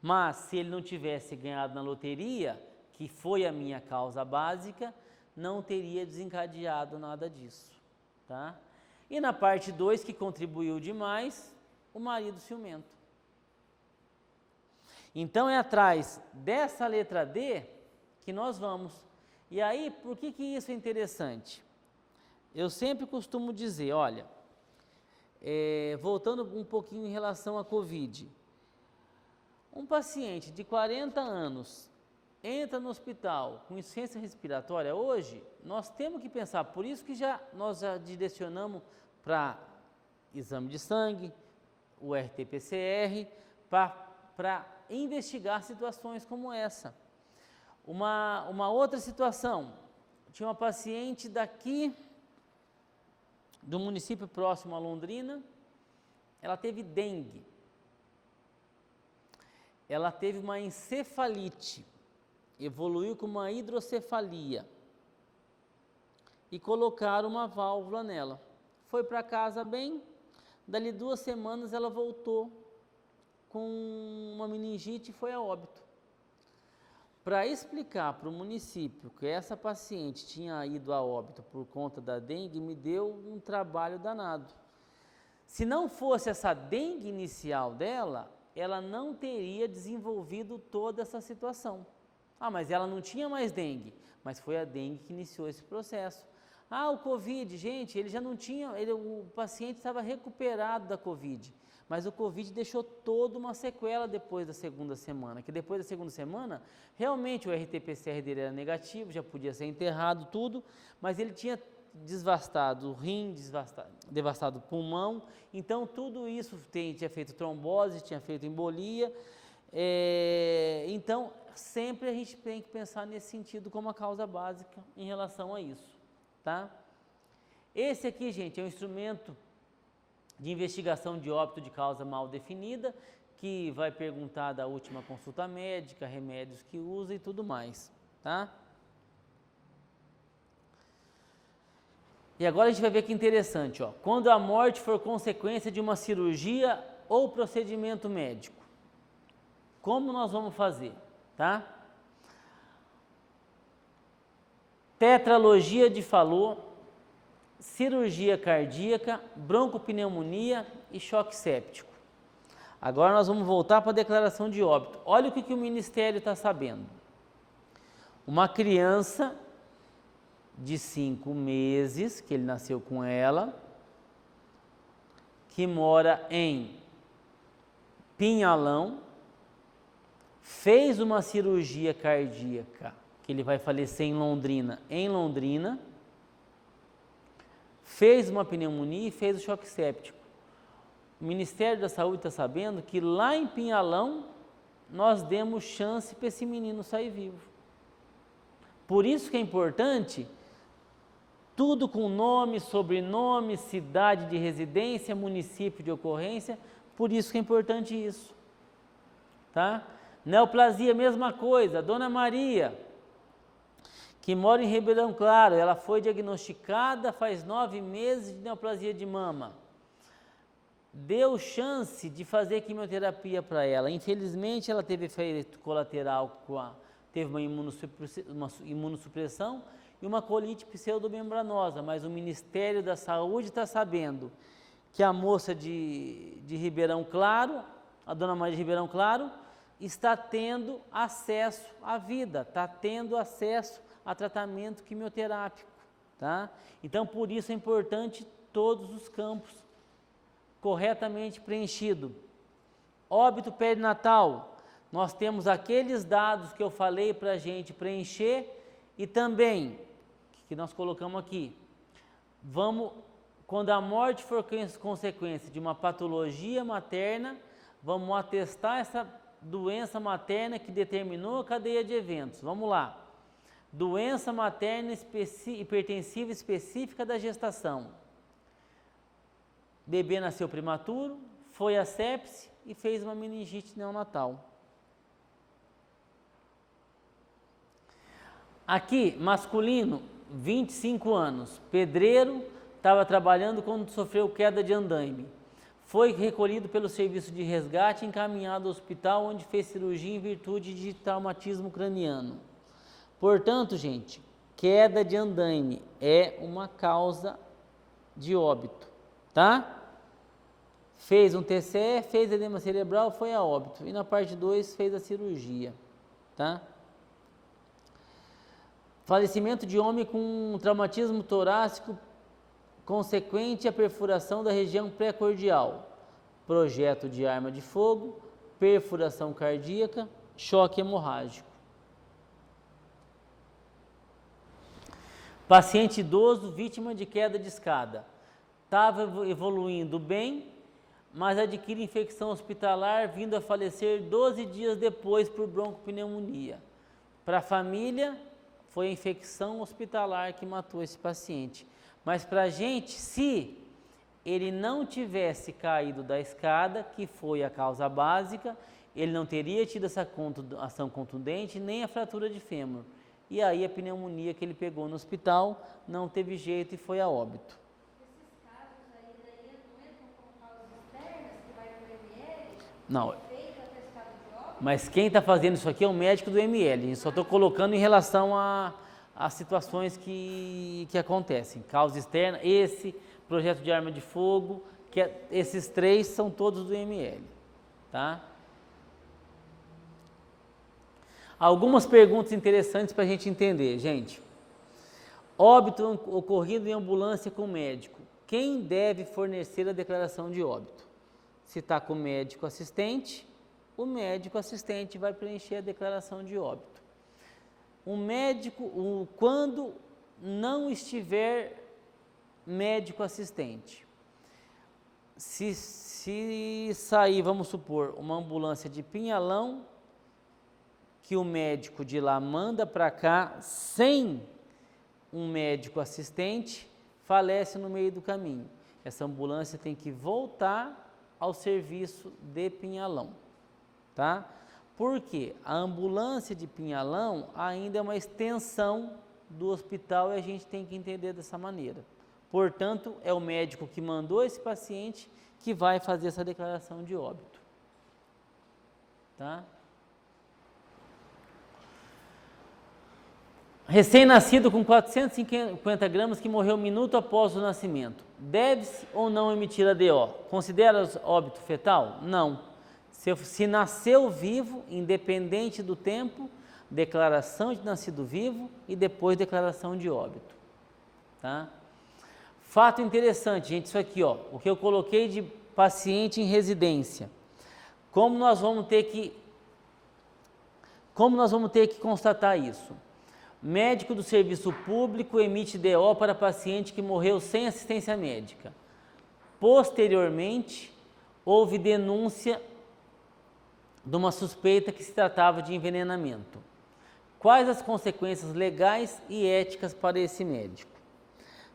Mas se ele não tivesse ganhado na loteria, que foi a minha causa básica, não teria desencadeado nada disso, tá? E na parte 2, que contribuiu demais, o marido ciumento. Então é atrás dessa letra D que nós vamos. E aí, por que isso é interessante? Eu sempre costumo dizer, olha, voltando um pouquinho em relação à Covid, um paciente de 40 anos entra no hospital com insuficiência respiratória, hoje nós temos que pensar, por isso que nós já direcionamos para exame de sangue, o RT-PCR, para investigar situações como essa. Uma outra situação, tinha uma paciente daqui, do município próximo a Londrina, ela teve dengue, ela teve uma encefalite, evoluiu com uma hidrocefalia e colocaram uma válvula nela. Foi para casa bem, dali 2 semanas ela voltou com uma meningite e foi a óbito. Para explicar para o município que essa paciente tinha ido a óbito por conta da dengue, me deu um trabalho danado. Se não fosse essa dengue inicial dela, ela não teria desenvolvido toda essa situação. Ah, mas ela não tinha mais dengue, mas foi a dengue que iniciou esse processo. Ah, o Covid, gente, ele já não tinha, o paciente estava recuperado da Covid, mas o Covid deixou toda uma sequela depois da 2ª semana, que depois da 2ª semana, realmente o RT-PCR dele era negativo, já podia ser enterrado tudo, mas ele tinha devastado o rim, devastado o pulmão, então tudo isso tinha feito trombose, tinha feito embolia, então sempre a gente tem que pensar nesse sentido como a causa básica em relação a isso, tá? Esse aqui, gente, é um instrumento de investigação de óbito de causa mal definida, que vai perguntar da última consulta médica, remédios que usa e tudo mais, tá? E agora a gente vai ver que interessante, ó. Quando a morte for consequência de uma cirurgia ou procedimento médico, como nós vamos fazer, tá? Tetralogia de Fallot, cirurgia cardíaca, broncopneumonia e choque séptico. Agora nós vamos voltar para a declaração de óbito. Olha o que o Ministério está sabendo. Uma criança de 5 meses, que ele nasceu com ela, que mora em Pinhalão, fez uma cirurgia cardíaca, que ele vai falecer em Londrina, fez uma pneumonia e fez o choque séptico. O Ministério da Saúde está sabendo que lá em Pinhalão nós demos chance para esse menino sair vivo. Por isso que é importante tudo com nome, sobrenome, cidade de residência, município de ocorrência, por isso que é importante isso, tá? Neoplasia, mesma coisa, Dona Maria, que mora em Ribeirão Claro, ela foi diagnosticada faz 9 meses de neoplasia de mama. Deu chance de fazer quimioterapia para ela. Infelizmente, ela teve efeito colateral, teve uma imunossupressão e uma colite pseudomembranosa, mas o Ministério da Saúde está sabendo que a moça de Ribeirão Claro, a Dona Maria de Ribeirão Claro, está tendo acesso à vida, está tendo acesso a tratamento quimioterápico, tá? Então, por isso é importante todos os campos corretamente preenchidos. Óbito perinatal, nós temos aqueles dados que eu falei para a gente preencher e também, que nós colocamos aqui, quando a morte for consequência de uma patologia materna, vamos atestar essa doença materna que determinou a cadeia de eventos. Vamos lá. Doença materna hipertensiva específica da gestação. bebê nasceu prematuro, foi à sepse e fez uma meningite neonatal. Aqui, masculino, 25 anos, pedreiro, estava trabalhando quando sofreu queda de andaime. Foi recolhido pelo serviço de resgate e encaminhado ao hospital, onde fez cirurgia em virtude de traumatismo craniano. Portanto, gente, queda de andaime é uma causa de óbito, tá? Fez um TCE, fez edema cerebral, foi a óbito. E na parte 2 fez a cirurgia, tá? Falecimento de homem com traumatismo torácico consequente à perfuração da região pré-cordial, projeto de arma de fogo, perfuração cardíaca, choque hemorrágico. Paciente idoso, vítima de queda de escada. Estava evoluindo bem, mas adquire infecção hospitalar, vindo a falecer 12 dias depois por broncopneumonia. Para a família, foi a infecção hospitalar que matou esse paciente. Mas para a gente, se ele não tivesse caído da escada, que foi a causa básica, ele não teria tido essa ação contundente, nem a fratura de fêmur. E aí a pneumonia que ele pegou no hospital não teve jeito e foi a óbito. Esses casos aí daí não entram como causas externas que vai para o ML? Não. Feito atestado de óbito? Mas quem está fazendo isso aqui é o médico do ML. Eu só estou colocando em relação às situações que acontecem. Causa externa, esse projeto de arma de fogo, esses 3 são todos do ML, tá? Algumas perguntas interessantes para a gente entender, gente. Óbito ocorrido em ambulância com médico. Quem deve fornecer a declaração de óbito? Se está com o médico assistente vai preencher a declaração de óbito. O médico, quando não estiver médico assistente, se sair, vamos supor, uma ambulância de Pinhalão, que o médico de lá manda para cá sem um médico assistente, falece no meio do caminho. Essa ambulância tem que voltar ao serviço de Pinhalão, tá? Porque a ambulância de Pinhalão ainda é uma extensão do hospital e a gente tem que entender dessa maneira. Portanto, é o médico que mandou esse paciente que vai fazer essa declaração de óbito, tá? Recém-nascido com 450 gramas que morreu um minuto após o nascimento. Deve-se ou não emitir a DO? Considera óbito fetal? Não. Se nasceu vivo, independente do tempo, declaração de nascido vivo e depois declaração de óbito. Tá? Fato interessante, gente, isso aqui, ó, o que eu coloquei de paciente em residência. Como nós vamos ter que constatar isso? Médico do serviço público emite DO para paciente que morreu sem assistência médica. Posteriormente, houve denúncia de uma suspeita que se tratava de envenenamento. Quais as consequências legais e éticas para esse médico?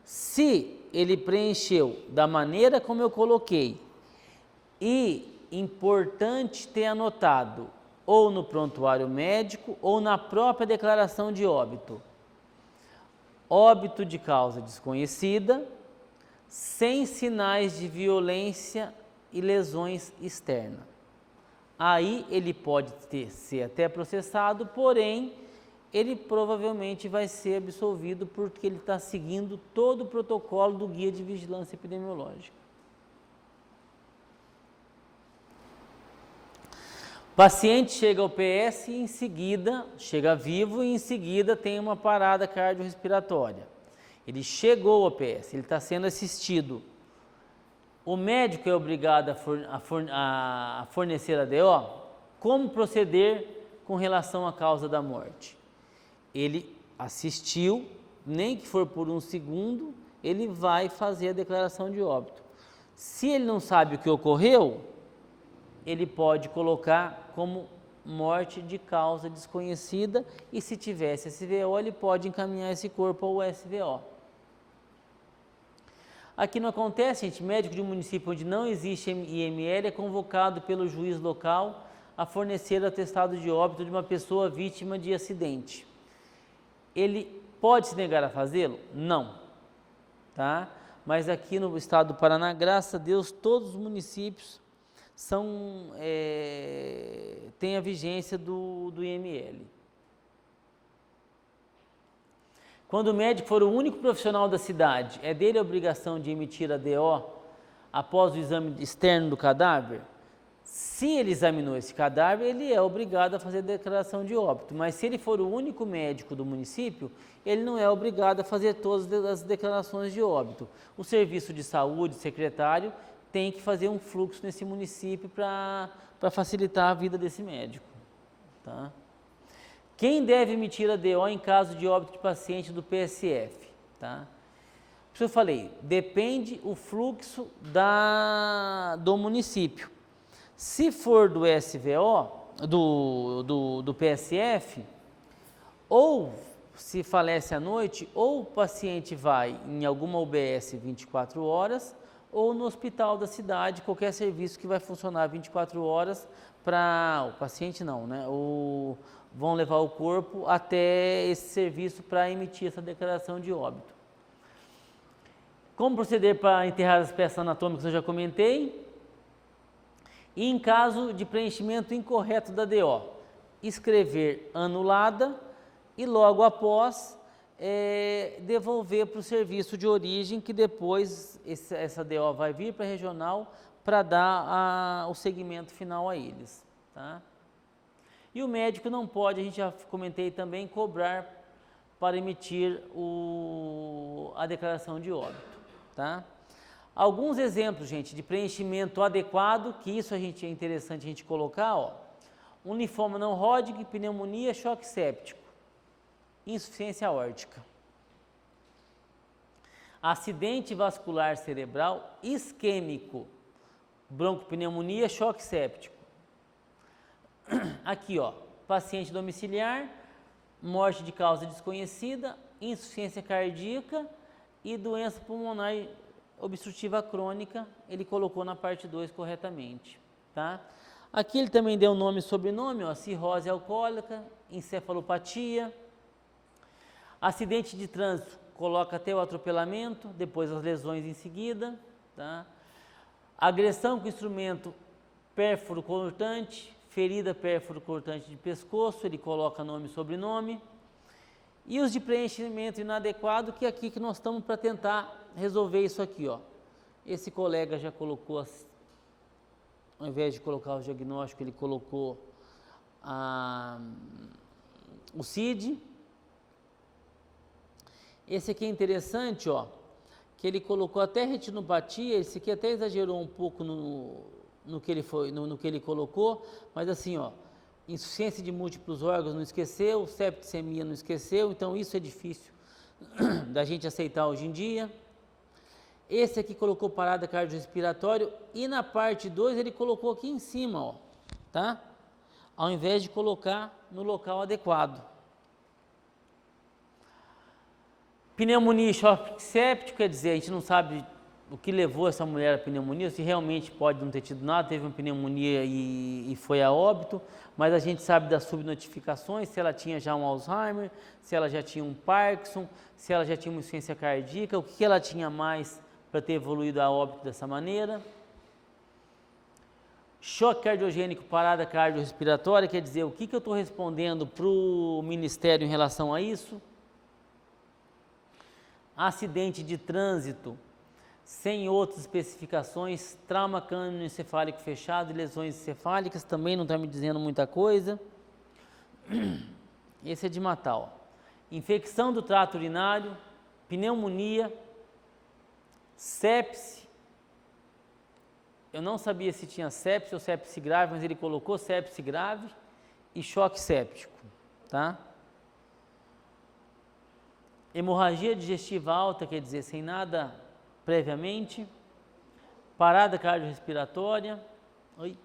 Se ele preencheu da maneira como eu coloquei, e importante ter anotado, ou no prontuário médico, ou na própria declaração de óbito. Óbito de causa desconhecida, sem sinais de violência e lesões externas. Aí ele pode ser até processado, porém, ele provavelmente vai ser absolvido porque ele está seguindo todo o protocolo do Guia de Vigilância Epidemiológica. Paciente chega ao PS e em seguida, chega vivo e em seguida tem uma parada cardiorrespiratória. Ele chegou ao PS, ele está sendo assistido. O médico é obrigado a fornecer a DO? Como proceder com relação à causa da morte? Ele assistiu, nem que for por um segundo, ele vai fazer a declaração de óbito. Se ele não sabe o que ocorreu, ele pode colocar como morte de causa desconhecida e se tivesse SVO, ele pode encaminhar esse corpo ao SVO. Aqui não acontece, gente. Médico de um município onde não existe IML é convocado pelo juiz local a fornecer atestado de óbito de uma pessoa vítima de acidente. Ele pode se negar a fazê-lo? Não, tá? Mas aqui no estado do Paraná, graças a Deus, todos os municípios têm a vigência do IML. Quando o médico for o único profissional da cidade, é dele a obrigação de emitir a DO após o exame externo do cadáver? Se ele examinou esse cadáver, ele é obrigado a fazer a declaração de óbito, mas se ele for o único médico do município, ele não é obrigado a fazer todas as declarações de óbito. O serviço de saúde, secretário, tem que fazer um fluxo nesse município para facilitar a vida desse médico, tá? Quem deve emitir a DO em caso de óbito de paciente do PSF, tá? Por isso eu falei, depende o fluxo do município. Se for do SVO, do PSF, ou se falece à noite, ou o paciente vai em alguma UBS 24 horas, ou no hospital da cidade, qualquer serviço que vai funcionar 24 horas para o paciente não, né? Vão levar o corpo até esse serviço para emitir essa declaração de óbito. Como proceder para enterrar as peças anatômicas eu já comentei. E em caso de preenchimento incorreto da DO, escrever anulada e logo após devolver para o serviço de origem, que depois essa DO vai vir para a regional para dar o segmento final a eles, tá? E o médico não pode, a gente já comentei também, cobrar para emitir a declaração de óbito, tá? Alguns exemplos, gente, de preenchimento adequado, que isso é interessante a gente colocar, ó. Um linfoma não Hodgkin, pneumonia, choque séptico, insuficiência aórtica. Acidente vascular cerebral isquêmico, broncopneumonia, choque séptico. Aqui, ó, paciente domiciliar, morte de causa desconhecida, insuficiência cardíaca e doença pulmonar obstrutiva crônica, ele colocou na parte 2 corretamente, tá? Aqui ele também deu nome e sobrenome, ó, cirrose alcoólica, encefalopatia, acidente de trânsito, coloca até o atropelamento, depois as lesões em seguida, tá? Agressão com instrumento pérfuro cortante, ferida pérfuro cortante de pescoço, ele coloca nome e sobrenome. E os de preenchimento inadequado, que é aqui que nós estamos para tentar resolver isso aqui, ó. Esse colega já colocou, ao invés de colocar o diagnóstico, ele colocou o CID. Esse aqui é interessante, ó, que ele colocou até retinopatia, esse aqui até exagerou um pouco no que ele colocou, mas assim, ó, insuficiência de múltiplos órgãos não esqueceu, septicemia não esqueceu, então isso é difícil da gente aceitar hoje em dia. Esse aqui colocou parada cardiorrespiratória e na parte 2 ele colocou aqui em cima, ó, tá? Ao invés de colocar no local adequado. Pneumonia e choque séptico, quer dizer, a gente não sabe o que levou essa mulher à pneumonia, se realmente pode não ter tido nada, teve uma pneumonia e foi a óbito, mas a gente sabe das subnotificações, se ela tinha já um Alzheimer, se ela já tinha um Parkinson, se ela já tinha uma insuficiência cardíaca, o que ela tinha mais para ter evoluído a óbito dessa maneira. Choque cardiogênico, parada cardiorrespiratória, quer dizer, o que eu estou respondendo para o Ministério em relação a isso? Acidente de trânsito, sem outras especificações, trauma crânioencefálico fechado e lesões encefálicas, também não está me dizendo muita coisa. Esse é de matar, ó. Infecção do trato urinário, pneumonia, sepse. Eu não sabia se tinha sepse ou sepse grave, mas ele colocou sepse grave e choque séptico, tá? Hemorragia digestiva alta, quer dizer, sem nada previamente. Parada cardiorrespiratória. Oi.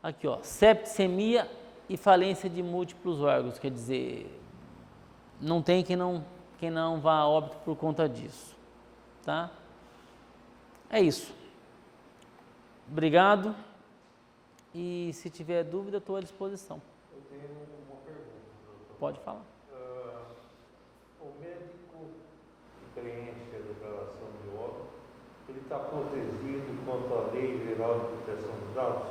Aqui, ó, septicemia e falência de múltiplos órgãos, quer dizer, não tem quem não vá a óbito por conta disso. tá? É isso. Obrigado. E se tiver dúvida, estou à disposição. Eu tenho uma pergunta, doutor. Pode falar. O médico que preenche a declaração de óbito, ele está protegido quanto à Lei Geral de Proteção de Dados?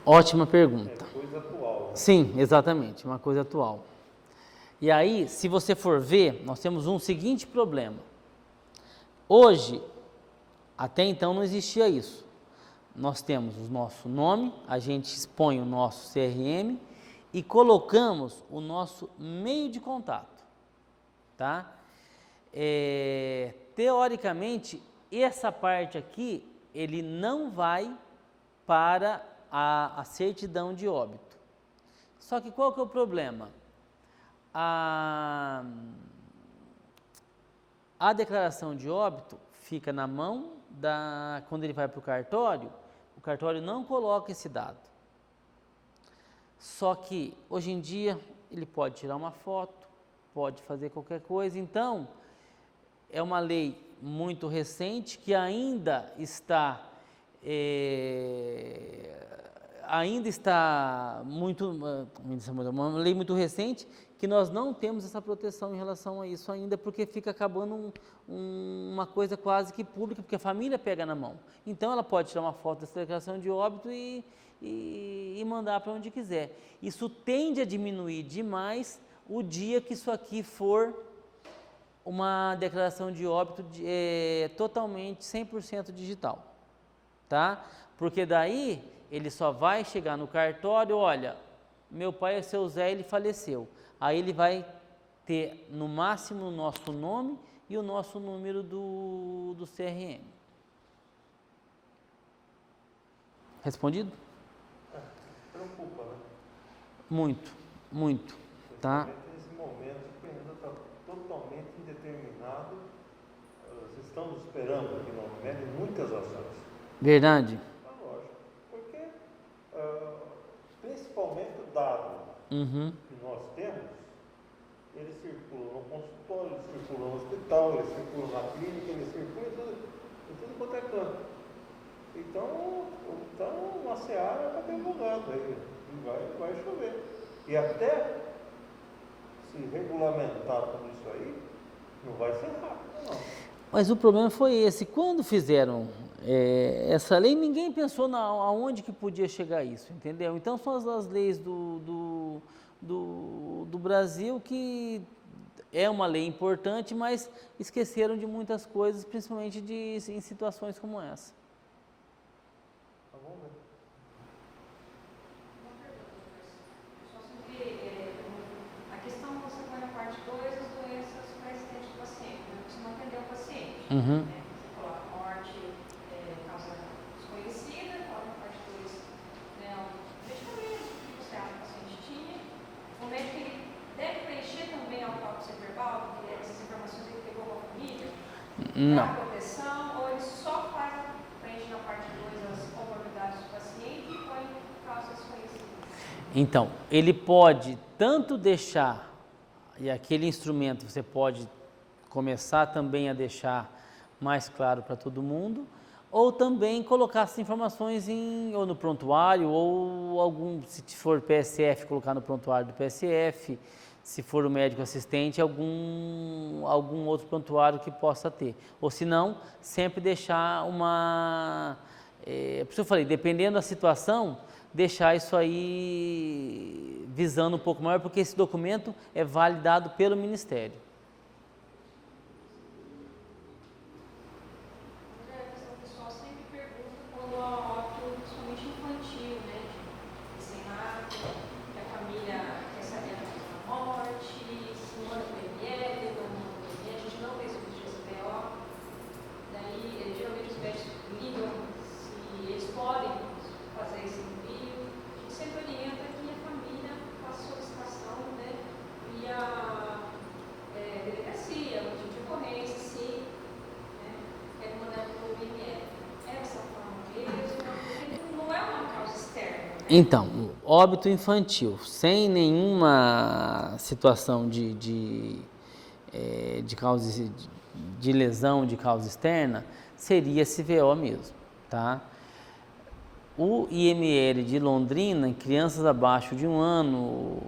Ótima É pergunta. coisa atual, né? Sim, exatamente, uma coisa atual. E aí, se você for ver, nós temos um seguinte problema. Hoje, até então não existia isso. Nós temos o nosso nome, a gente expõe o nosso CRM e colocamos o nosso meio de contato, tá? Teoricamente, essa parte aqui, ele não vai para a certidão de óbito. Só que qual que é o problema? A declaração de óbito fica na mão quando ele vai para o cartório não coloca esse dado. Só que hoje em dia ele pode tirar uma foto, pode fazer qualquer coisa, então é uma lei muito recente que ainda está uma lei muito recente que nós não temos essa proteção em relação a isso ainda, porque fica acabando uma coisa quase que pública, porque a família pega na mão. Então ela pode tirar uma foto dessa declaração de óbito e mandar para onde quiser. Isso tende a diminuir demais o dia que isso aqui for uma declaração de óbito totalmente 100% digital, tá? Porque daí ele só vai chegar no cartório, olha, meu pai é seu Zé, ele faleceu. Aí ele vai ter no máximo o nosso nome e o nosso número do CRM. Respondido? Preocupa, né? Muito, muito, tá? Nesse momento que ainda está totalmente indeterminado, vocês estão esperando aqui no Unimed muitas ações. Verdade? Lógico, porque principalmente o dado que nós temos, ele circula no consultório, ele circula no hospital, ele circula na clínica, ele circula em tudo quanto é canto. Então uma seara está divulgada aí, e vai chover. E até se regulamentar tudo isso aí, não vai ser rápido, não. Mas o problema foi esse, quando fizeram essa lei, ninguém pensou aonde que podia chegar isso, entendeu? Então são as leis do Brasil que é uma lei importante, mas esqueceram de muitas coisas, principalmente em situações como essa. Tá bom, né? Uma pergunta, só sobre a questão que você põe na parte 2, as doenças pré-existentes do paciente, né? Você não atendeu o paciente, né? Você coloca morte, causa desconhecida, coloca na parte 2, né, medicamento que você acha que o paciente tinha. O médico ele deve preencher também a autópsia verbal, porque essas informações ele pegou com a família, Não. para proteção, ou ele só preenche na parte 2 as comorbidades do paciente e põe causas desconhecidas? Então, ele pode tanto deixar, e aquele instrumento você pode começar também a deixar mais claro para todo mundo, ou também colocar essas informações ou no prontuário, ou se for PSF, colocar no prontuário do PSF, se for o médico assistente, algum outro prontuário que possa ter. Ou se não, sempre deixar por isso eu falei, dependendo da situação, deixar isso aí visando um pouco maior, porque esse documento é validado pelo Ministério. O pessoal sempre pergunta quando há óbito, principalmente infantil, né? De cenário, que a família quer saber da morte, se manda para o IML, ou não manda para o IML, a gente não fez o vídeo de SPO. Daí, geralmente os médicos ligam se eles podem fazer esse envio. A gente sempre orienta que a família faça solicitação, né? Via delegacia, boletim de ocorrência, sim. É mandado para o IML. É dessa forma mesmo, porque não é uma causa externa. Né? Então, óbito infantil, sem nenhuma situação de de causa de lesão de causa externa, seria CVO mesmo, tá? O IML de Londrina, em crianças abaixo de 1 ano,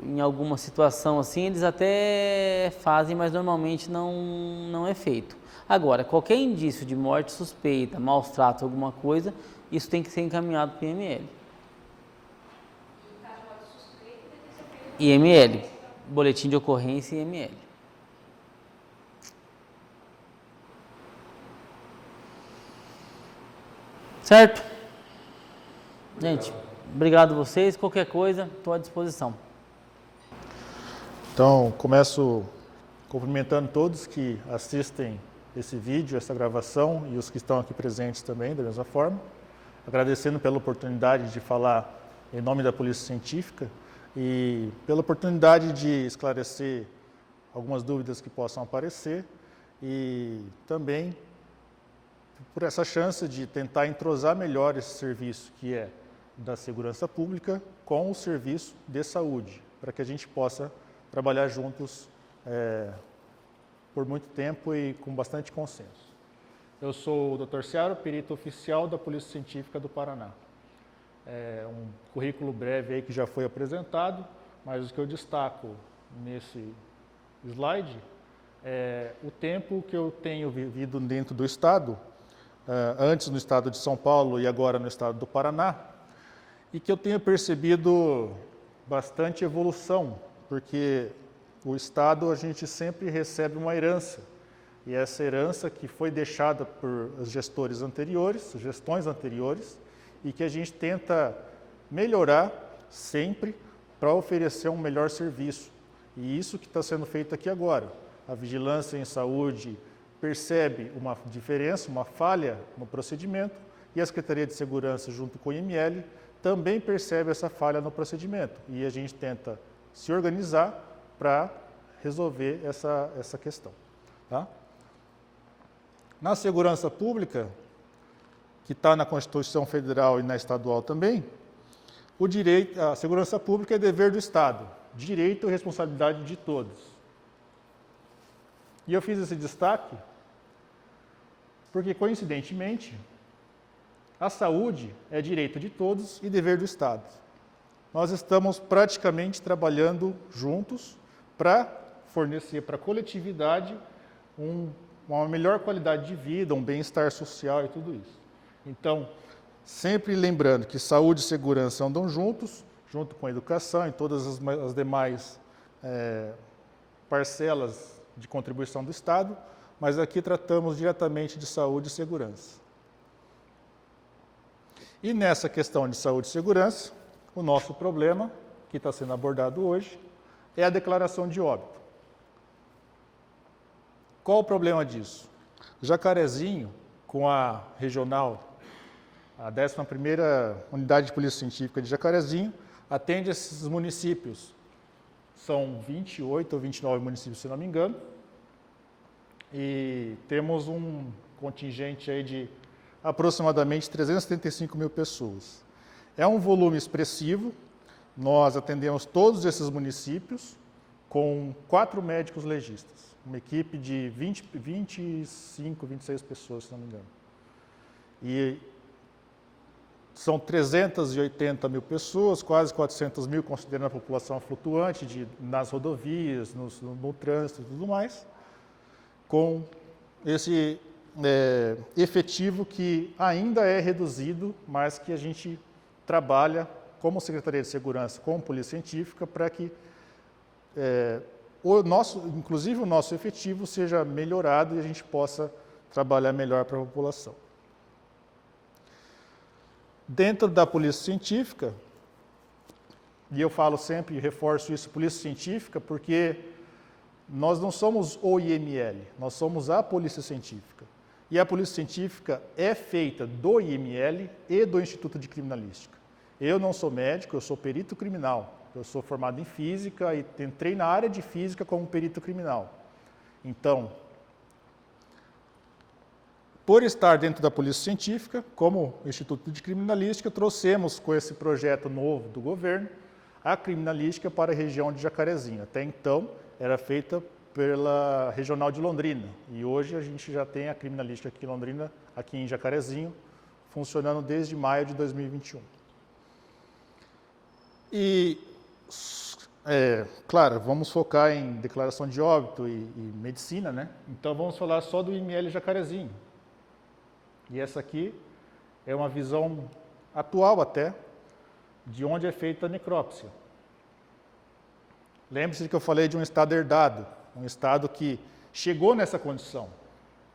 em alguma situação assim, eles até fazem, mas normalmente não é feito. Agora, qualquer indício de morte suspeita, maus tratos, alguma coisa, isso tem que ser encaminhado para o IML. IML, boletim de ocorrência IML. Certo? Gente, obrigado a vocês. Qualquer coisa, estou à disposição. Então, começo cumprimentando todos que assistem esse vídeo, essa gravação e os que estão aqui presentes também, da mesma forma. Agradecendo pela oportunidade de falar em nome da Polícia Científica e pela oportunidade de esclarecer algumas dúvidas que possam aparecer e também por essa chance de tentar entrosar melhor esse serviço que é da segurança pública com o serviço de saúde, para que a gente possa trabalhar juntos por muito tempo e com bastante consenso. Eu sou o Dr. Ciaro, perito oficial da Polícia Científica do Paraná. É um currículo breve aí que já foi apresentado, mas o que eu destaco nesse slide é o tempo que eu tenho vivido dentro do Estado, antes no Estado de São Paulo e agora no Estado do Paraná, e que eu tenho percebido bastante evolução, porque o Estado a gente sempre recebe uma herança, e essa herança que foi deixada por gestões anteriores, e que a gente tenta melhorar sempre para oferecer um melhor serviço. E isso que está sendo feito aqui agora. A vigilância em saúde percebe uma diferença, uma falha no procedimento, e a Secretaria de Segurança, junto com o IML, também percebe essa falha no procedimento. E a gente tenta se organizar para resolver essa questão. Tá? Na segurança pública, que está na Constituição Federal e na estadual também, a segurança pública é dever do Estado, direito e responsabilidade de todos. E eu fiz esse destaque porque, coincidentemente, a saúde é direito de todos e dever do Estado. Nós estamos praticamente trabalhando juntos para fornecer para a coletividade uma melhor qualidade de vida, um bem-estar social e tudo isso. Então, sempre lembrando que saúde e segurança andam juntos, junto com a educação e todas as demais parcelas de contribuição do Estado, mas aqui tratamos diretamente de saúde e segurança. E nessa questão de saúde e segurança, o nosso problema, que está sendo abordado hoje, é a declaração de óbito. Qual o problema disso? Jacarezinho, com a regional, a 11ª Unidade de Polícia Científica de Jacarezinho, atende esses municípios. São 28 ou 29 municípios, se não me engano, e temos um contingente aí de aproximadamente 375 mil pessoas. É um volume expressivo, nós atendemos todos esses municípios com 4 médicos legistas, uma equipe de 25, 26 pessoas, se não me engano. E são 380 mil pessoas, quase 400 mil, considerando a população flutuante nas rodovias, no trânsito e tudo mais, com esse efetivo que ainda é reduzido, mas que a gente trabalha como Secretaria de Segurança, como Polícia Científica, para que inclusive o nosso efetivo seja melhorado e a gente possa trabalhar melhor para a população. Dentro da Polícia Científica, e eu falo sempre e reforço isso, Polícia Científica, porque nós não somos o IML, nós somos a Polícia Científica. E a Polícia Científica é feita do IML e do Instituto de Criminalística. Eu não sou médico, eu sou perito criminal. Eu sou formado em Física e entrei na área de Física como perito criminal. Então, por estar dentro da Polícia Científica, como Instituto de Criminalística, trouxemos com esse projeto novo do governo a criminalística para a região de Jacarezinho. Até então, era feita pela Regional de Londrina. E hoje a gente já tem a criminalística aqui em Londrina, aqui em Jacarezinho, funcionando desde maio de 2021. E, claro, vamos focar em declaração de óbito e medicina, né? Então vamos falar só do IML Jacarezinho. E essa aqui é uma visão atual até, de onde é feita a necrópsia. Lembre-se que eu falei de um estado herdado, um estado que chegou nessa condição.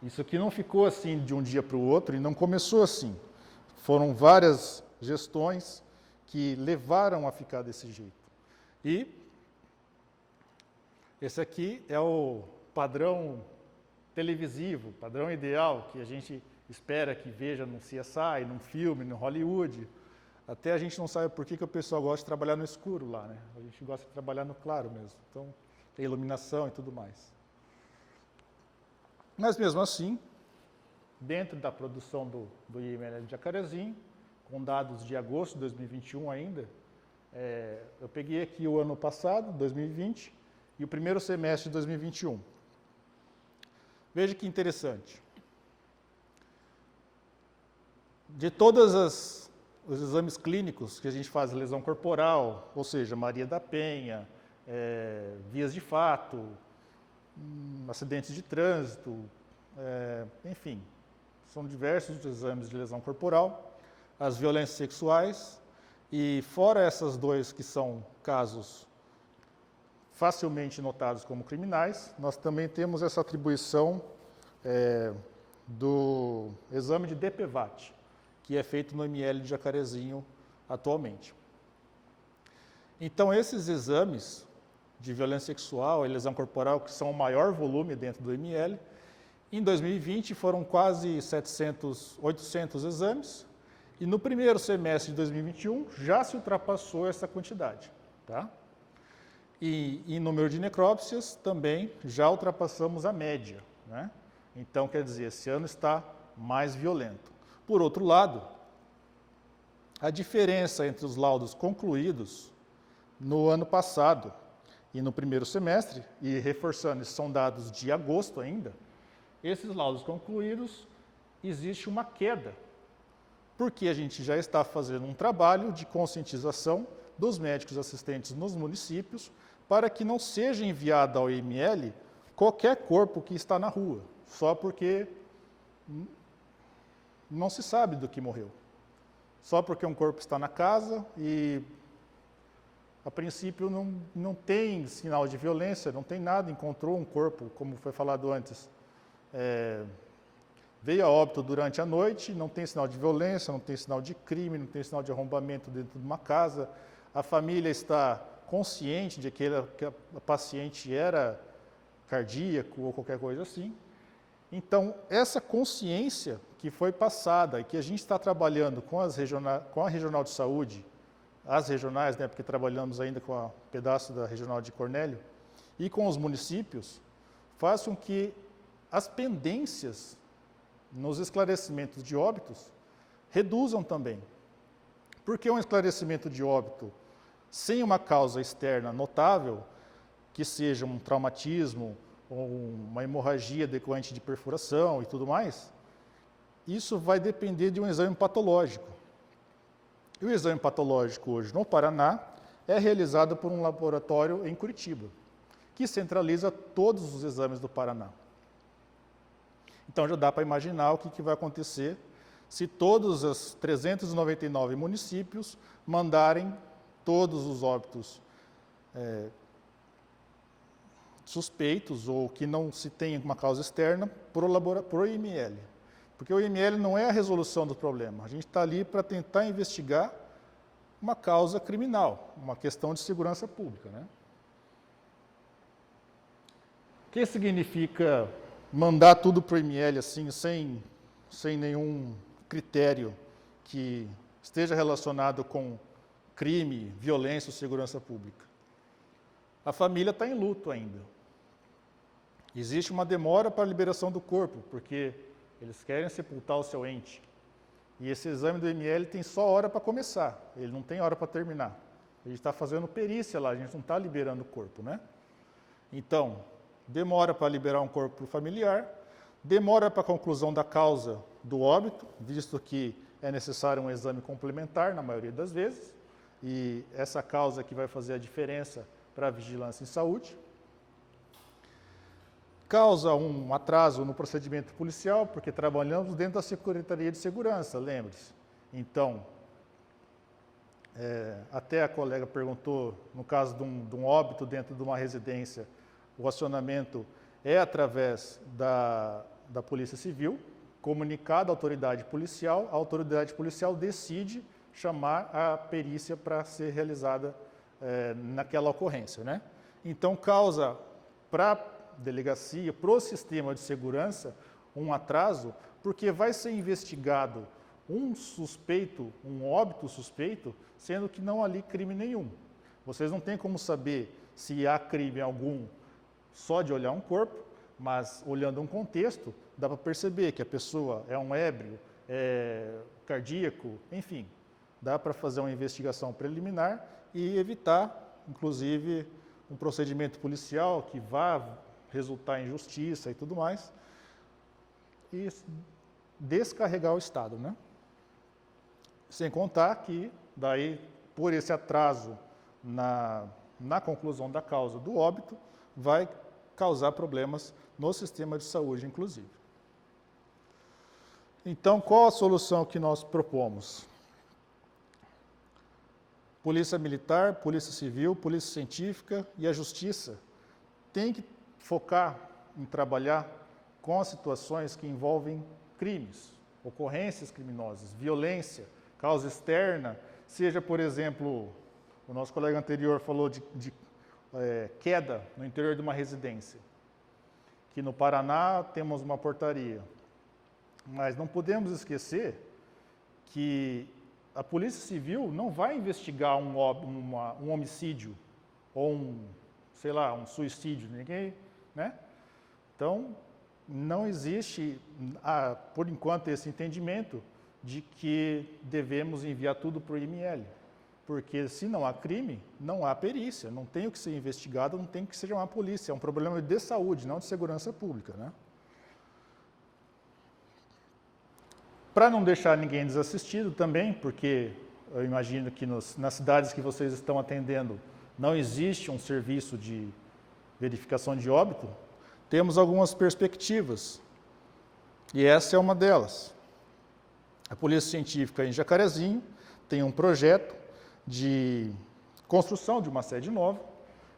Isso aqui não ficou assim de um dia para o outro e não começou assim. Foram várias gestões que levaram a ficar desse jeito. E esse aqui é o padrão televisivo, padrão ideal que a gente espera que veja num CSI, num filme, no Hollywood. Até a gente não sabe por que o pessoal gosta de trabalhar no escuro lá, né? A gente gosta de trabalhar no claro mesmo. Então, tem iluminação e tudo mais. Mas mesmo assim, dentro da produção do IML de Jacarezinho, com dados de agosto de 2021 ainda, eu peguei aqui o ano passado, 2020, e o primeiro semestre de 2021. Veja que interessante. De todos os exames clínicos que a gente faz, lesão corporal, ou seja, Maria da Penha, vias de fato, acidentes de trânsito, enfim, são diversos exames de lesão corporal, as violências sexuais, e fora essas dois que são casos facilmente notados como criminais, nós também temos essa atribuição do exame de DPVAT, que é feito no IML de Jacarezinho atualmente. Então, esses exames de violência sexual e lesão corporal, que são o maior volume dentro do IML, em 2020 foram quase 800 exames, e no primeiro semestre de 2021 já se ultrapassou essa quantidade. Tá? E em número de necrópsias também já ultrapassamos a média. Né? Então, quer dizer, esse ano está mais violento. Por outro lado, a diferença entre os laudos concluídos no ano passado e no primeiro semestre, e reforçando, esses são dados de agosto ainda, esses laudos concluídos, existe uma queda, porque a gente já está fazendo um trabalho de conscientização dos médicos assistentes nos municípios para que não seja enviado ao IML qualquer corpo que está na rua, só porque não se sabe do que morreu. Só porque um corpo está na casa e, a princípio, não tem sinal de violência, não tem nada, encontrou um corpo, como foi falado antes, veio a óbito durante a noite, não tem sinal de violência, não tem sinal de crime, não tem sinal de arrombamento dentro de uma casa, a família está consciente de que a paciente era cardíaco ou qualquer coisa assim. Então, essa consciência que foi passada e que a gente está trabalhando com a Regional de Saúde, as regionais, né, porque trabalhamos ainda com um pedaço da Regional de Cornélio, e com os municípios, faz com que as pendências nos esclarecimentos de óbitos reduzam também. Porque um esclarecimento de óbito sem uma causa externa notável, que seja um traumatismo, ou uma hemorragia decorrente de perfuração e tudo mais, isso vai depender de um exame patológico. E o exame patológico hoje no Paraná é realizado por um laboratório em Curitiba, que centraliza todos os exames do Paraná. Então já dá para imaginar o que vai acontecer se todos os 399 municípios mandarem todos os óbitos suspeitos ou que não se tenha uma causa externa para o IML. Porque o IML não é a resolução do problema. A gente está ali para tentar investigar uma causa criminal, uma questão de segurança pública. Né? O que significa mandar tudo para o IML assim, sem nenhum critério que esteja relacionado com crime, violência ou segurança pública? A família está em luto ainda. Existe uma demora para a liberação do corpo, porque eles querem sepultar o seu ente. E esse exame do IML tem só hora para começar, ele não tem hora para terminar. A gente está fazendo perícia lá, a gente não está liberando o corpo, né? Então, demora para liberar um corpo para o familiar, demora para a conclusão da causa do óbito, visto que é necessário um exame complementar na maioria das vezes, e essa causa que vai fazer a diferença para a vigilância em saúde. Causa um atraso no procedimento policial, porque trabalhamos dentro da Secretaria de Segurança, lembre-se. Então, até a colega perguntou, no caso de um óbito dentro de uma residência, o acionamento é através da Polícia Civil, comunicado à autoridade policial, a autoridade policial decide chamar a perícia para ser realizada naquela ocorrência, né? Então, causa para a delegacia, para o sistema de segurança, um atraso, porque vai ser investigado um suspeito, um óbito suspeito, sendo que não há ali crime nenhum. Vocês não têm como saber se há crime algum só de olhar um corpo, mas olhando um contexto, dá para perceber que a pessoa é um ébrio, é cardíaco, enfim. Dá para fazer uma investigação preliminar e evitar, inclusive, um procedimento policial que vá resultar em justiça e tudo mais, e descarregar o Estado, né? Sem contar que, daí, por esse atraso na conclusão da causa do óbito, vai causar problemas no sistema de saúde, inclusive. Então, qual a solução que nós propomos? Polícia Militar, Polícia Civil, Polícia Científica e a Justiça têm que focar em trabalhar com as situações que envolvem crimes, ocorrências criminosas, violência, causa externa, seja, por exemplo, o nosso colega anterior falou de queda no interior de uma residência, que no Paraná temos uma portaria, mas não podemos esquecer que a Polícia Civil não vai investigar um homicídio ou um suicídio, ninguém, né? Então, não existe, por enquanto, esse entendimento de que devemos enviar tudo para o IML, porque se não há crime, não há perícia, não tem o que ser investigado, não tem que ser uma polícia, é um problema de saúde, não de segurança pública, né? Para não deixar ninguém desassistido também, porque eu imagino que nas cidades que vocês estão atendendo não existe um serviço de verificação de óbito, temos algumas perspectivas, e essa é uma delas. A Polícia Científica em Jacarezinho tem um projeto de construção de uma sede nova,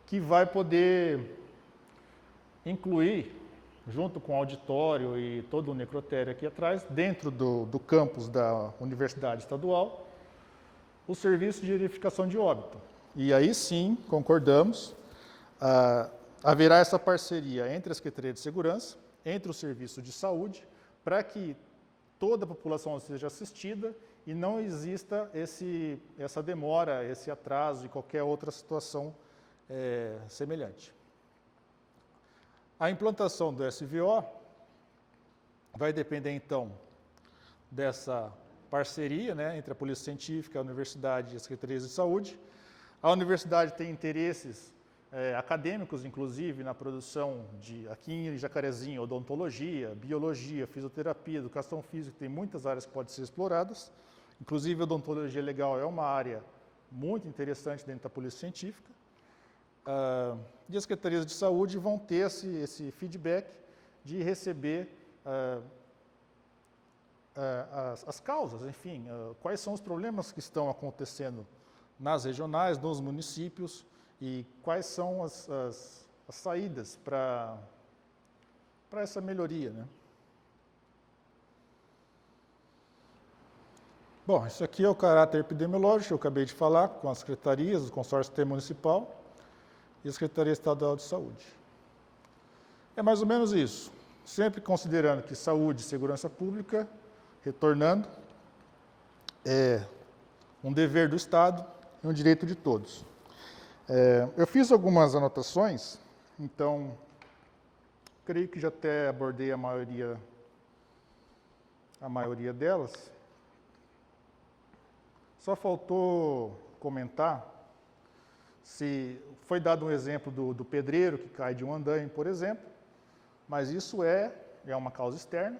que vai poder incluir, junto com o auditório e todo o necrotério aqui atrás, dentro do campus da Universidade Estadual, o serviço de verificação de óbito. E aí sim, concordamos, haverá essa parceria entre a Secretaria de Segurança, entre o Serviço de Saúde, para que toda a população seja assistida e não exista essa demora, esse atraso e qualquer outra situação semelhante. A implantação do SVO vai depender, então, dessa parceria, né, entre a Polícia Científica, a Universidade e as Secretarias de Saúde. A Universidade tem interesses acadêmicos, inclusive, na produção aqui em Jacarezinho, odontologia, biologia, fisioterapia, educação física, tem muitas áreas que podem ser exploradas. Inclusive, a odontologia legal é uma área muito interessante dentro da Polícia Científica. E as Secretarias de Saúde vão ter esse feedback de receber as causas, enfim, quais são os problemas que estão acontecendo nas regionais, nos municípios, e quais são as saídas para essa melhoria, né? Bom, isso aqui é o caráter epidemiológico que eu acabei de falar, com as secretarias, o consórcio intermunicipal e a Secretaria Estadual de Saúde. É mais ou menos isso, sempre considerando que saúde e segurança pública, retornando, é um dever do Estado e um direito de todos. Eu fiz algumas anotações, então, creio que já até abordei a maioria delas. Só faltou comentar Se foi dado um exemplo do pedreiro que cai de um andaime, por exemplo, mas isso é uma causa externa,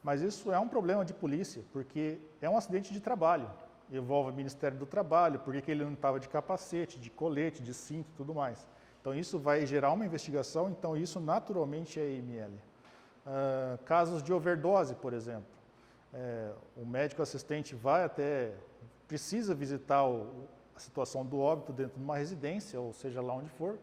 mas isso é um problema de polícia, porque é um acidente de trabalho, envolve o Ministério do Trabalho, porque ele não estava de capacete, de colete, de cinto e tudo mais. Então isso vai gerar uma investigação, então isso naturalmente é IML. Casos de overdose, por exemplo, o médico assistente precisa visitar a situação do óbito dentro de uma residência, ou seja lá onde for,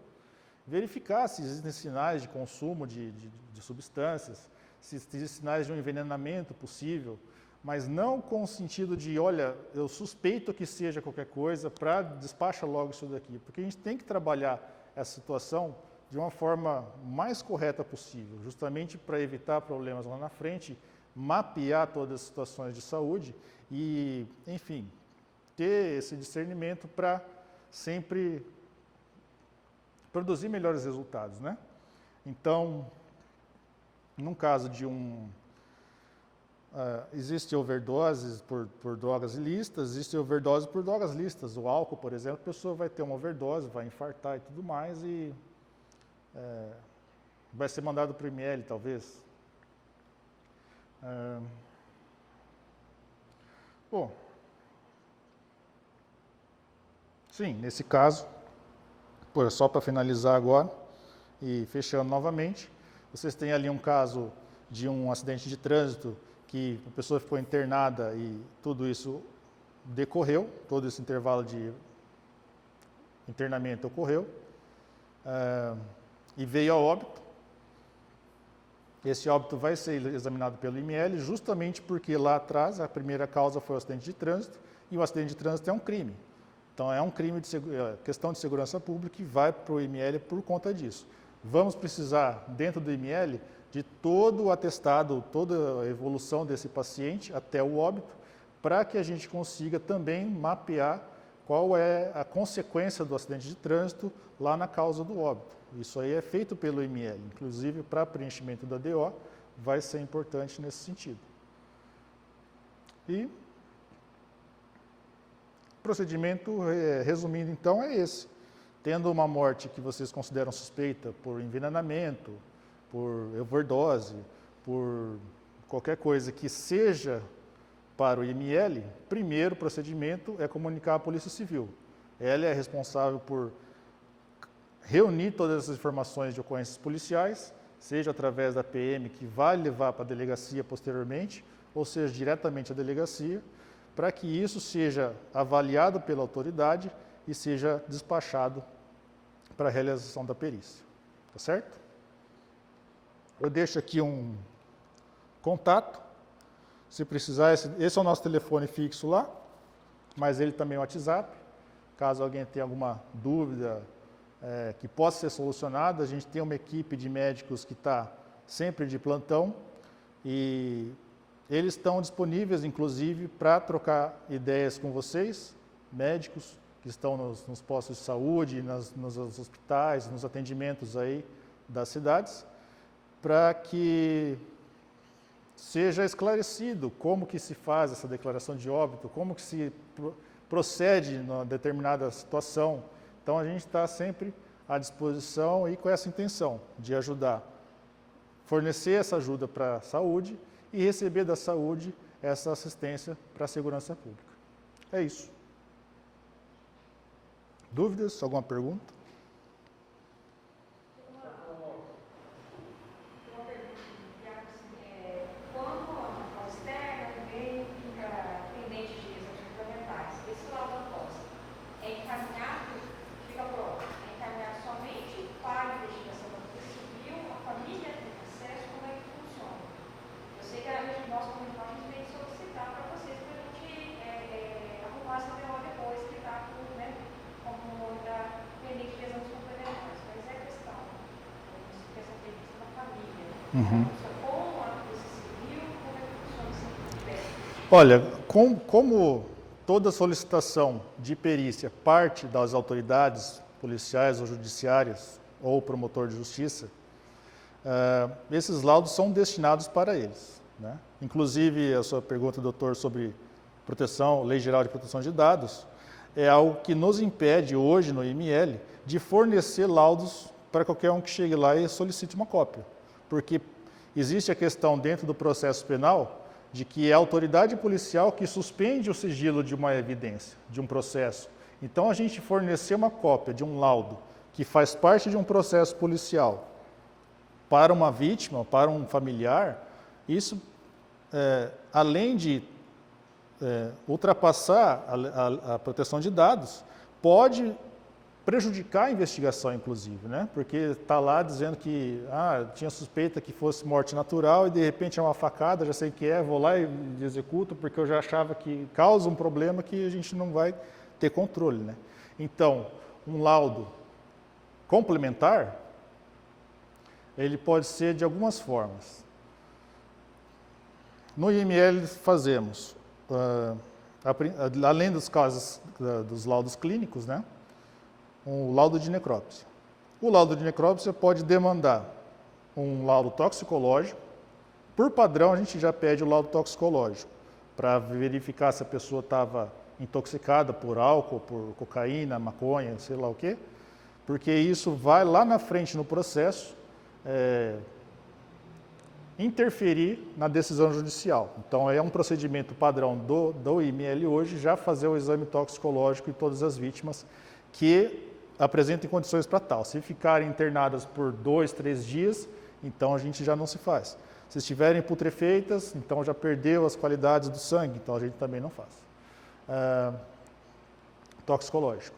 verificar se existem sinais de consumo de substâncias, se existem sinais de um envenenamento possível, mas não com o sentido de, olha, eu suspeito que seja qualquer coisa, para despacha logo isso daqui, porque a gente tem que trabalhar essa situação de uma forma mais correta possível, justamente para evitar problemas lá na frente, mapear todas as situações de saúde e, enfim, ter esse discernimento para sempre produzir melhores resultados, né? Então, num caso de existe overdoses por drogas ilícitas, existe overdose por drogas lícitas. O álcool, por exemplo, a pessoa vai ter uma overdose, vai infartar e tudo mais e vai ser mandado para o IML, talvez. Bom, sim, nesse caso, só para finalizar agora e fechando novamente, vocês têm ali um caso de um acidente de trânsito que a pessoa ficou internada e tudo isso decorreu, todo esse intervalo de internamento ocorreu e veio a óbito. Esse óbito vai ser examinado pelo IML justamente porque lá atrás a primeira causa foi o acidente de trânsito e o acidente de trânsito é um crime. Então é um crime de questão de segurança pública e vai para o IML por conta disso. Vamos precisar, dentro do IML, de todo o atestado, toda a evolução desse paciente até o óbito, para que a gente consiga também mapear qual é a consequência do acidente de trânsito lá na causa do óbito. Isso aí é feito pelo IML, inclusive para preenchimento da DO, vai ser importante nesse sentido. E o procedimento, resumindo então, é esse. Tendo uma morte que vocês consideram suspeita por envenenamento, por overdose, por qualquer coisa que seja para o IML, primeiro procedimento é comunicar à Polícia Civil. Ela é responsável por reunir todas essas informações de ocorrências policiais, seja através da PM, que vai levar para a delegacia posteriormente, ou seja, diretamente à delegacia, para que isso seja avaliado pela autoridade e seja despachado para a realização da perícia. Tá certo? Eu deixo aqui um contato, se precisar, esse é o nosso telefone fixo lá, mas ele também é o WhatsApp, caso alguém tenha alguma dúvida que possa ser solucionada, a gente tem uma equipe de médicos que está sempre de plantão e eles estão disponíveis, inclusive, para trocar ideias com vocês, médicos que estão nos postos de saúde, nos hospitais, nos atendimentos aí das cidades, para que seja esclarecido como que se faz essa declaração de óbito, como que se procede numa determinada situação. Então, a gente está sempre à disposição e com essa intenção de ajudar, fornecer essa ajuda para a saúde e receber da saúde essa assistência para a segurança pública. É isso. Dúvidas? Alguma pergunta? Olha, como toda solicitação de perícia parte das autoridades policiais ou judiciárias ou promotor de justiça, esses laudos são destinados para eles, né? Inclusive, a sua pergunta, doutor, sobre proteção, Lei Geral de Proteção de Dados, é algo que nos impede hoje no IML de fornecer laudos para qualquer um que chegue lá e solicite uma cópia. Porque existe a questão dentro do processo penal de que é a autoridade policial que suspende o sigilo de uma evidência, de um processo. Então, a gente fornecer uma cópia de um laudo que faz parte de um processo policial para uma vítima, para um familiar, isso, além de ultrapassar a proteção de dados, pode prejudicar a investigação, inclusive, né? Porque está lá dizendo que tinha suspeita que fosse morte natural e de repente é uma facada, já sei que vou lá e executo porque eu já achava que causa um problema que a gente não vai ter controle, né? Então, um laudo complementar, ele pode ser de algumas formas. No IML fazemos, além dos casos dos laudos clínicos, né? Um laudo de necrópsia. O laudo de necrópsia pode demandar um laudo toxicológico. Por padrão, a gente já pede o laudo toxicológico para verificar se a pessoa estava intoxicada por álcool, por cocaína, maconha, sei lá o quê, porque isso vai lá na frente no processo interferir na decisão judicial. Então, é um procedimento padrão do IML hoje já fazer o exame toxicológico em todas as vítimas que apresentem condições para tal. Se ficarem internadas por 2, 3 dias, então a gente já não se faz. Se estiverem putrefeitas, então já perdeu as qualidades do sangue, então a gente também não faz. Toxicológico.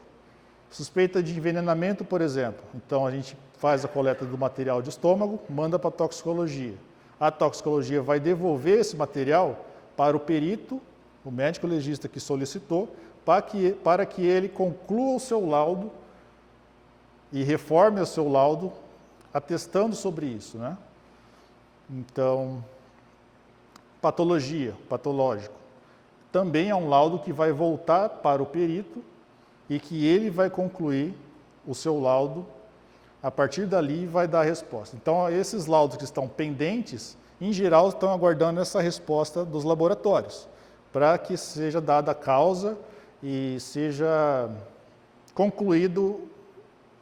Suspeita de envenenamento, por exemplo. Então a gente faz a coleta do material de estômago, manda para a toxicologia. A toxicologia vai devolver esse material para o perito, o médico legista que solicitou, para que ele conclua o seu laudo e reforme o seu laudo atestando sobre isso, né? Então, patológico. Também é um laudo que vai voltar para o perito e que ele vai concluir o seu laudo, a partir dali vai dar a resposta. Então, esses laudos que estão pendentes, em geral, estão aguardando essa resposta dos laboratórios, para que seja dada a causa e seja concluído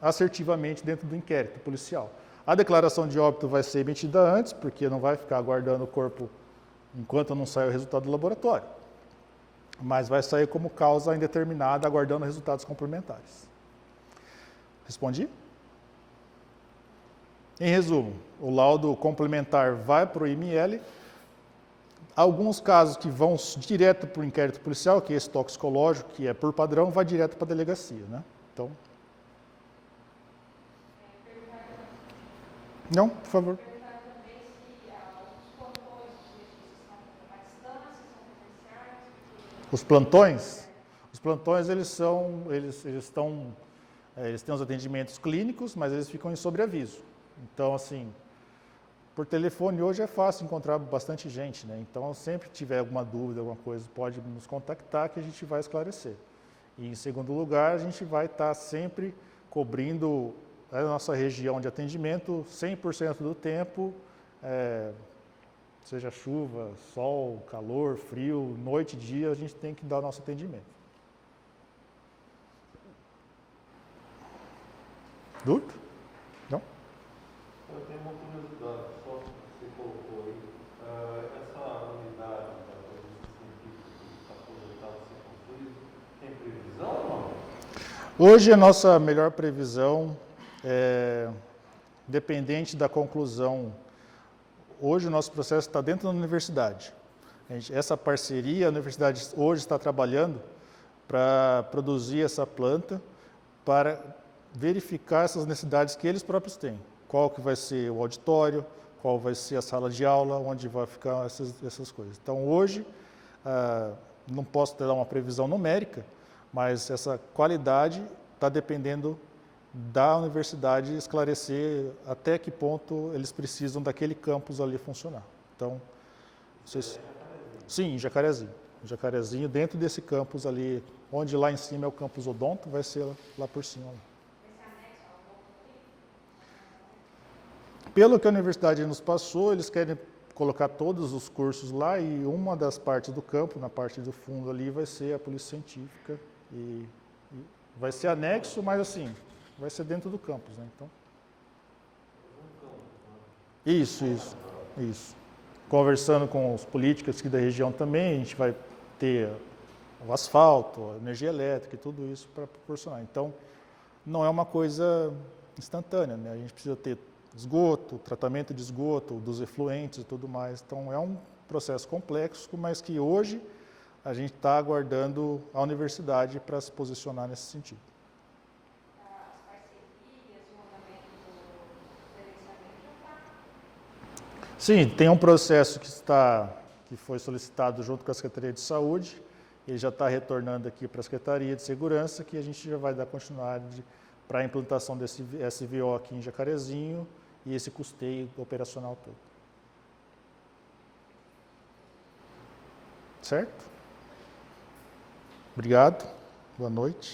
assertivamente dentro do inquérito policial. A declaração de óbito vai ser emitida antes, porque não vai ficar aguardando o corpo enquanto não sai o resultado do laboratório. Mas vai sair como causa indeterminada, aguardando resultados complementares. Respondi? Em resumo, o laudo complementar vai para o IML. Alguns casos que vão direto para o inquérito policial, que é esse toxicológico, que é por padrão, vai direto para a delegacia, né? Então... Não, por favor. Os plantões? Os plantões, eles têm os atendimentos clínicos, mas eles ficam em sobreaviso. Então, assim, por telefone hoje é fácil encontrar bastante gente, né? Então, sempre que tiver alguma dúvida, alguma coisa, pode nos contactar que a gente vai esclarecer. E, em segundo lugar, a gente vai estar sempre cobrindo a nossa região de atendimento 100% do tempo, seja chuva, sol, calor, frio, noite, dia, a gente tem que dar o nosso atendimento. Dúvida? Não? Eu tenho uma curiosidade, só que você colocou aí. Essa unidade da Polícia Científica que está projetada a ser construída, tem previsão ou não? Hoje a nossa melhor previsão é dependente da conclusão. Hoje o nosso processo está dentro da universidade. Essa parceria, a universidade hoje está trabalhando para produzir essa planta, para verificar essas necessidades que eles próprios têm. Qual que vai ser o auditório, qual vai ser a sala de aula, onde vai ficar essas coisas. Então hoje, não posso dar uma previsão numérica, mas essa qualidade está dependendo da universidade esclarecer até que ponto eles precisam daquele campus ali funcionar. Então, vocês... Sim, em Jacarezinho. Em Jacarezinho, dentro desse campus ali, onde lá em cima é o campus Odonto, vai ser lá por cima. Pelo que a universidade nos passou, eles querem colocar todos os cursos lá e uma das partes do campo, na parte do fundo ali, vai ser a polícia científica e Vai ser anexo, mas assim, vai ser dentro do campus, né? Então, isso. Conversando com os políticos aqui da região também, a gente vai ter o asfalto, a energia elétrica e tudo isso para proporcionar. Então, não é uma coisa instantânea, né? A gente precisa ter esgoto, tratamento de esgoto, dos efluentes e tudo mais. Então, é um processo complexo, mas que hoje a gente está aguardando a universidade para se posicionar nesse sentido. As parcerias, o andamento do gerenciamento já está. Sim, tem um processo que foi solicitado junto com a Secretaria de Saúde, ele já está retornando aqui para a Secretaria de Segurança, que a gente já vai dar continuidade para a implantação desse SVO aqui em Jacarezinho e esse custeio operacional todo. Certo? Obrigado, boa noite.